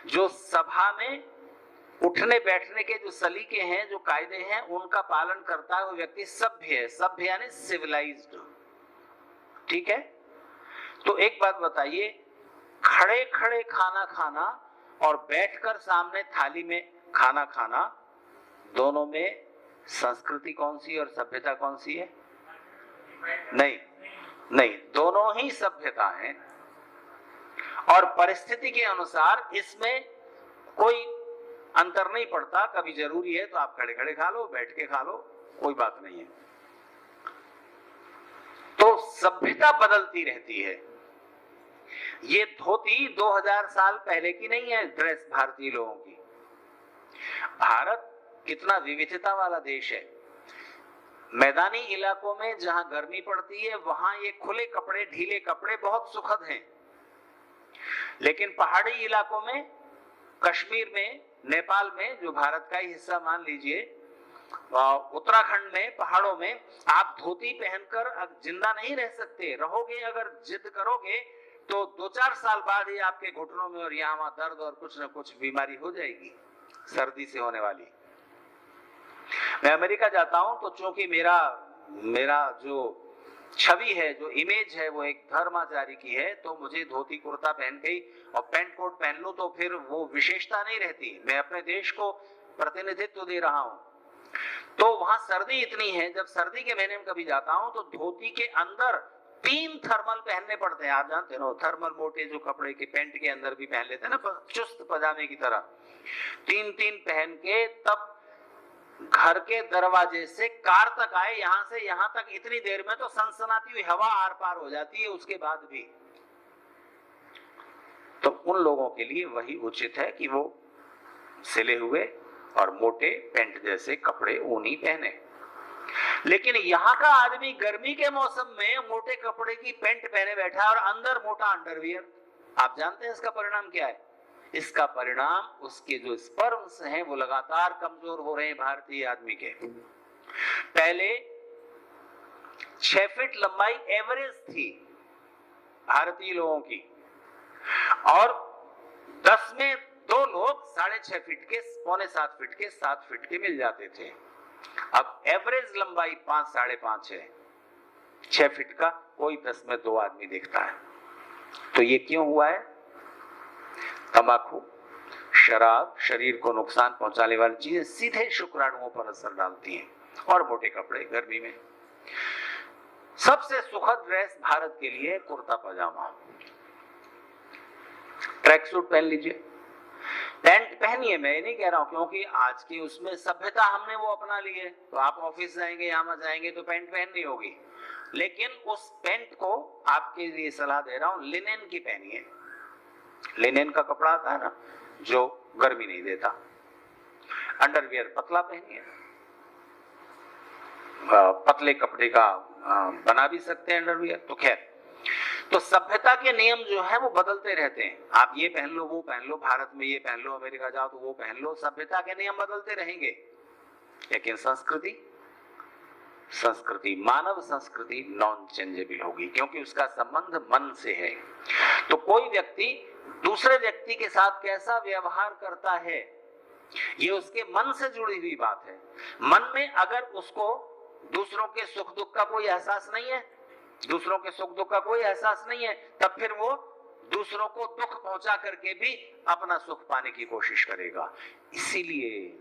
जो सभा में उठने बैठने के जो सलीके हैं, जो कायदे हैं, उनका पालन करता है वो व्यक्ति सभ्य है। सभ्य यानी सिविलाइज्ड, ठीक है? तो एक बात बताइए, खड़े खड़े खाना खाना और बैठकर सामने थाली में खाना खाना, दोनों में संस्कृति कौन सी और सभ्यता कौन सी है? नहीं नहीं, दोनों ही सभ्यता है और परिस्थिति के अनुसार इसमें कोई अंतर नहीं पड़ता। कभी जरूरी है तो आप खड़े खड़े खा लो, बैठ के खा लो, कोई बात नहीं है। तो सभ्यता बदलती रहती है। ये धोती 2000 साल पहले की नहीं है ड्रेस भारतीय लोगों की। भारत कितना विविधता वाला देश है। मैदानी इलाकों में जहां गर्मी पड़ती है वहां ये खुले कपड़े, ढीले कपड़े बहुत सुखद हैं, लेकिन पहाड़ी इलाकों में, कश्मीर में, नेपाल में, जो भारत का ही हिस्सा मान लीजिए, उत्तराखंड में, पहाड़ों में आप धोती पहनकर जिंदा नहीं रह सकते। रहोगे, अगर जिद करोगे तो 2-4 साल बाद ही आपके घुटनों में और यहाँ दर्द और कुछ न कुछ बीमारी हो जाएगी, सर्दी से होने वाली। मैं अमेरिका जाता हूं तो चूंकि मेरा जो छवि है, जो इमेज है, वो एक धर्माचारी की है, तो मुझे धोती कुर्ता पहन के और पैंट कोट पहन लूं तो फिर वो विशेषता नहीं रहती। मैं अपने देश को प्रतिनिधित्व दे रहा हूं। तो वहां सर्दी इतनी है, जब सर्दी के महीने में कभी जाता हूं तो धोती के अंदर 3 थर्मल पहनने पड़ते हैं। आप जानते हो थर्मल, मोटे जो कपड़े के पैंट के अंदर भी पहन लेते हैं ना, चुस्त पजामे की तरह, 3 पहन के तब घर के दरवाजे से कार तक आए, यहां से यहां तक इतनी देर में तो सनसनाती हुई हवा आर पार हो जाती है। उसके बाद भी तो उन लोगों के लिए वही उचित है कि वो सिले हुए और मोटे पैंट जैसे कपड़े ऊनी पहने। लेकिन यहाँ का आदमी गर्मी के मौसम में मोटे कपड़े की पैंट पहने बैठा है और अंदर मोटा अंडरवियर। आप जानते हैं इसका परिणाम क्या है? इसका परिणाम उसके जो स्पर्म्स हैं वो लगातार कमजोर हो रहे हैं भारतीय आदमी के। पहले 6 फीट लंबाई एवरेज थी भारतीय लोगों की, और 10 में 2 लोग 6.5 फीट के, 6.25 फीट के, 7 फीट के मिल जाते थे। अब एवरेज लंबाई 5 साढ़े 5 है, 6 फीट का कोई 10 में 2 आदमी देखता है। तो ये क्यों हुआ है? तंबाकू, शराब शरीर को नुकसान पहुंचाने वाली चीजें सीधे शुक्राणुओं पर असर डालती हैं, और मोटे कपड़े गर्मी में। सबसे सुखद ड्रेस भारत के लिए कुर्ता पजामा, ट्रैक सूट पहन लीजिए, पैंट पहनिए, मैं ये नहीं कह रहा हूं, क्योंकि आज की उसमें सभ्यता हमने वो अपना ली है। तो आप ऑफिस जाएंगे, यहां जाएंगे तो पैंट पहननी होगी, लेकिन उस पैंट को आपके लिए सलाह दे रहा हूं, लिनेन की पहनिए। लिनेन का कपड़ा आता है ना, जो गर्मी नहीं देता। अंडरवियर पतला पहनिए, पतले कपड़े का बना भी सकते हैं अंडरवियर। तो खैर, तो सभ्यता के नियम जो है वो बदलते रहते हैं। आप ये पहन लो, वो पहन लो, भारत में ये पहन लो, अमेरिका जाओ तो वो पहन लो, सभ्यता के नियम बदलते रहेंगे। लेकिन संस्कृति मानव संस्कृति नॉन चेंजेबल होगी, क्योंकि उसका संबंध मन से है। तो कोई व्यक्ति दूसरे व्यक्ति के साथ कैसा व्यवहार करता है, ये उसके मन से जुड़ी हुई बात है। मन में अगर उसको दूसरों के सुख दुख का कोई एहसास नहीं है, दूसरों के सुख दुख का कोई एहसास नहीं है, तब फिर वो दूसरों को दुख पहुंचा करके भी अपना सुख पाने की कोशिश करेगा। इसीलिए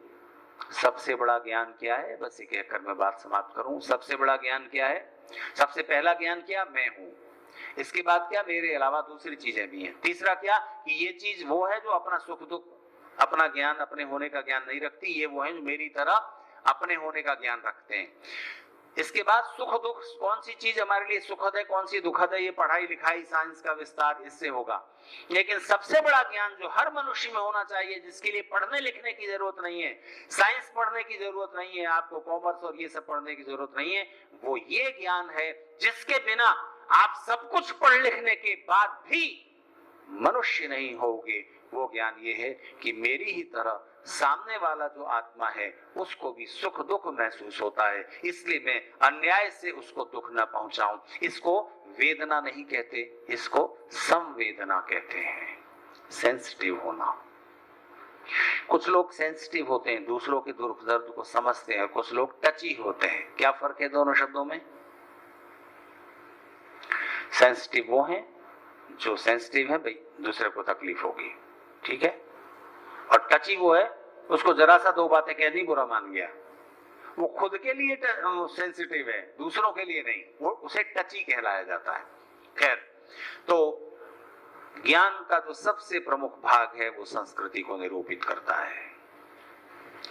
सबसे बड़ा ज्ञान क्या है, बस ये कहकर मैं बात समाप्त करूं। सबसे बड़ा ज्ञान क्या है? सबसे पहला ज्ञान क्या? मैं हूं। इसके बाद क्या? मेरे अलावा दूसरी चीजें भी हैं। तीसरा क्या? कि ये चीज वो है जो अपना सुख दुख, अपना ज्ञान, अपने होने का ज्ञान नहीं रखती, ये वो है जो मेरी तरह अपने होने का ज्ञान रखते हैं। इसके बाद सुख दुख, कौन सी चीज हमारे लिए सुखद है, कौन सी दुखद है, ये पढ़ाई लिखाई, साइंस का विस्तार, इससे होगा। लेकिन सबसे बड़ा ज्ञान जो हर मनुष्य में होना चाहिए, जिसके लिए पढ़ने लिखने की जरूरत नहीं है, साइंस पढ़ने की जरूरत नहीं है, आपको कॉमर्स और ये सब पढ़ने की जरूरत नहीं है, वो ये ज्ञान है जिसके बिना आप सब कुछ पढ़ लिखने के बाद भी मनुष्य नहीं होगे। वो ज्ञान ये है कि मेरी ही तरह सामने वाला जो आत्मा है उसको भी सुख दुख महसूस होता है, इसलिए मैं अन्याय से उसको दुख न पहुंचाऊं। इसको वेदना नहीं कहते, इसको संवेदना कहते हैं, सेंसिटिव होना। कुछ लोग सेंसिटिव होते हैं, दूसरों के दुख दर्द को समझते हैं, कुछ लोग टची होते हैं। क्या फर्क है दोनों शब्दों में? सेंसिटिव वो हैं जो सेंसिटिव है, भाई दूसरे को तकलीफ होगी, ठीक है, और टची वो है उसको जरा सा 2 बातें कह दी बुरा मान गया। वो खुद के लिए सेंसिटिव है, दूसरों के लिए नहीं, वो उसे टची कहलाया जाता है। खैर, तो ज्ञान का जो सबसे प्रमुख भाग है वो संस्कृति को निरूपित करता है।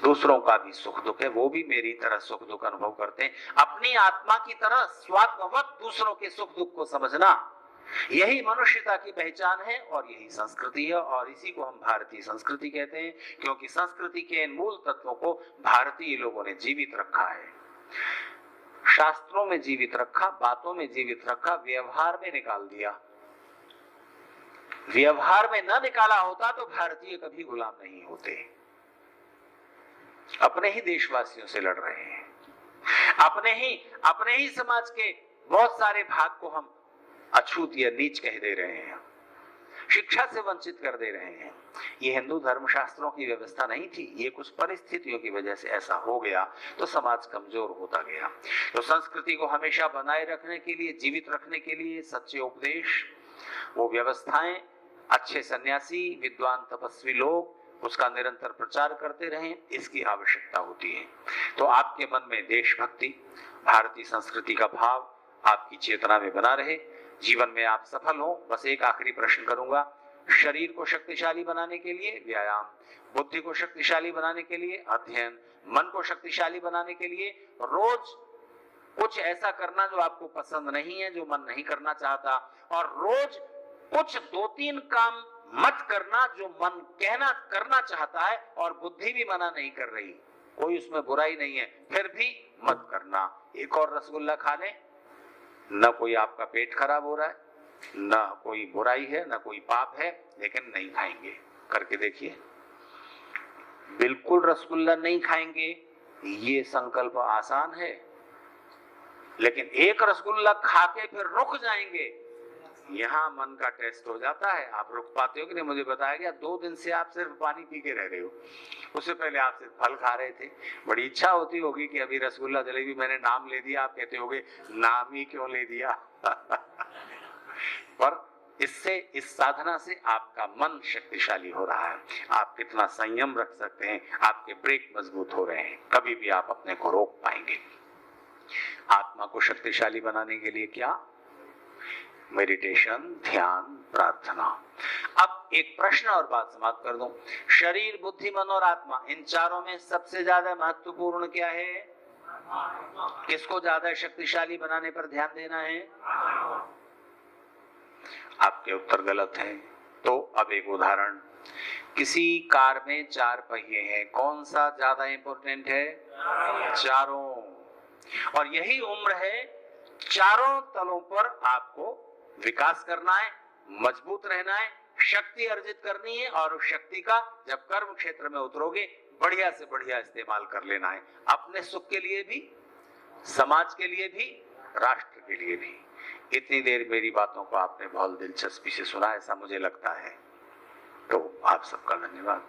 दूसरों का भी सुख दुख है, वो भी मेरी तरह सुख दुख अनुभव करते हैं। अपनी आत्मा की तरह स्वात्मवत दूसरों के सुख दुख को समझना, यही मनुष्यता की पहचान है और यही संस्कृति है। और इसी को हम भारतीय संस्कृति कहते हैं, क्योंकि संस्कृति के इन मूल तत्वों को भारतीय लोगों ने जीवित रखा है, शास्त्रों में जीवित रखा, बातों में जीवित रखा, व्यवहार में निकाल दिया। व्यवहार में न निकाला होता तो भारतीय कभी गुलाम नहीं होते। अपने ही देशवासियों से लड़ रहे हैं, अपने ही समाज के बहुत सारे भाग को हम अछूत या नीच कह दे रहे हैं, शिक्षा से वंचित कर दे रहे हैं। ये हिंदू धर्मशास्त्रों की व्यवस्था नहीं थी, ये कुछ परिस्थितियों की वजह से ऐसा हो गया, तो समाज कमजोर होता गया। तो संस्कृति को हमेशा बनाए रखने के लिए, जीवित रखने के लिए सच्चे उपदेश, वो व्यवस्थाएं, अच्छे सन्यासी, विद्वान तपस्वी लोग उसका निरंतर प्रचार करते रहें, इसकी आवश्यकता होती है। तो आपके मन में देशभक्ति, भारतीय संस्कृति का भाव आपकी चेतना में बना रहे, जीवन में आप सफल हो। बस एक आखिरी प्रश्न करूंगा, शरीर को शक्तिशाली बनाने के लिए व्यायाम, बुद्धि को शक्तिशाली बनाने के लिए अध्ययन, मन को शक्तिशाली बनाने के लिए रोज कुछ ऐसा करना जो आपको पसंद नहीं है, जो मन नहीं करना चाहता, और रोज कुछ 2-3 काम मत करना जो मन करना चाहता है और बुद्धि भी मना नहीं कर रही, कोई उसमें बुराई नहीं है, फिर भी मत करना। एक और रसगुल्ला खा ले, न कोई आपका पेट खराब हो रहा है, न कोई बुराई है, न कोई पाप है, लेकिन नहीं खाएंगे। करके देखिए, बिल्कुल रसगुल्ला नहीं खाएंगे, ये संकल्प आसान है, लेकिन एक रसगुल्ला खा के फिर रुक जाएंगे, यहाँ मन का टेस्ट हो जाता है, आप रुक पाते हो कि नहीं? मुझे बताया गया 2 दिन से आप सिर्फ पानी पी के रह रहे हो, उससे पहले आप सिर्फ फल खा रहे थे। बड़ी इच्छा होती होगी कि अभी रसगुल्ला जलेबी मैंने नाम ले दिया, आप कहते होगे नाम ही क्यों ले दिया। पर इससे, इस साधना से आपका मन शक्तिशाली हो रहा है, आप कितना संयम रख सकते हैं, आपके ब्रेक मजबूत हो रहे हैं, कभी भी आप अपने को रोक पाएंगे। आत्मा को शक्तिशाली बनाने के लिए क्या? मेडिटेशन, ध्यान, प्रार्थना। अब एक प्रश्न और बात समाप्त कर दूं, शरीर, बुद्धि, मन और आत्मा, इन चारों में सबसे ज्यादा महत्वपूर्ण क्या है? किसको ज्यादा शक्तिशाली बनाने पर ध्यान देना है? आपके उत्तर गलत है। तो अब एक उदाहरण, किसी कार में 4 पहिए हैं, कौन सा ज्यादा इंपॉर्टेंट है? चारों। और यही उम्र है, चारों तलों पर आपको विकास करना है, मजबूत रहना है, शक्ति अर्जित करनी है, और उस शक्ति का जब कर्म क्षेत्र में उतरोगे बढ़िया से बढ़िया इस्तेमाल कर लेना है, अपने सुख के लिए भी, समाज के लिए भी, राष्ट्र के लिए भी। इतनी देर मेरी बातों को आपने बहुत दिलचस्पी से सुना, ऐसा मुझे लगता है। तो आप सबका धन्यवाद।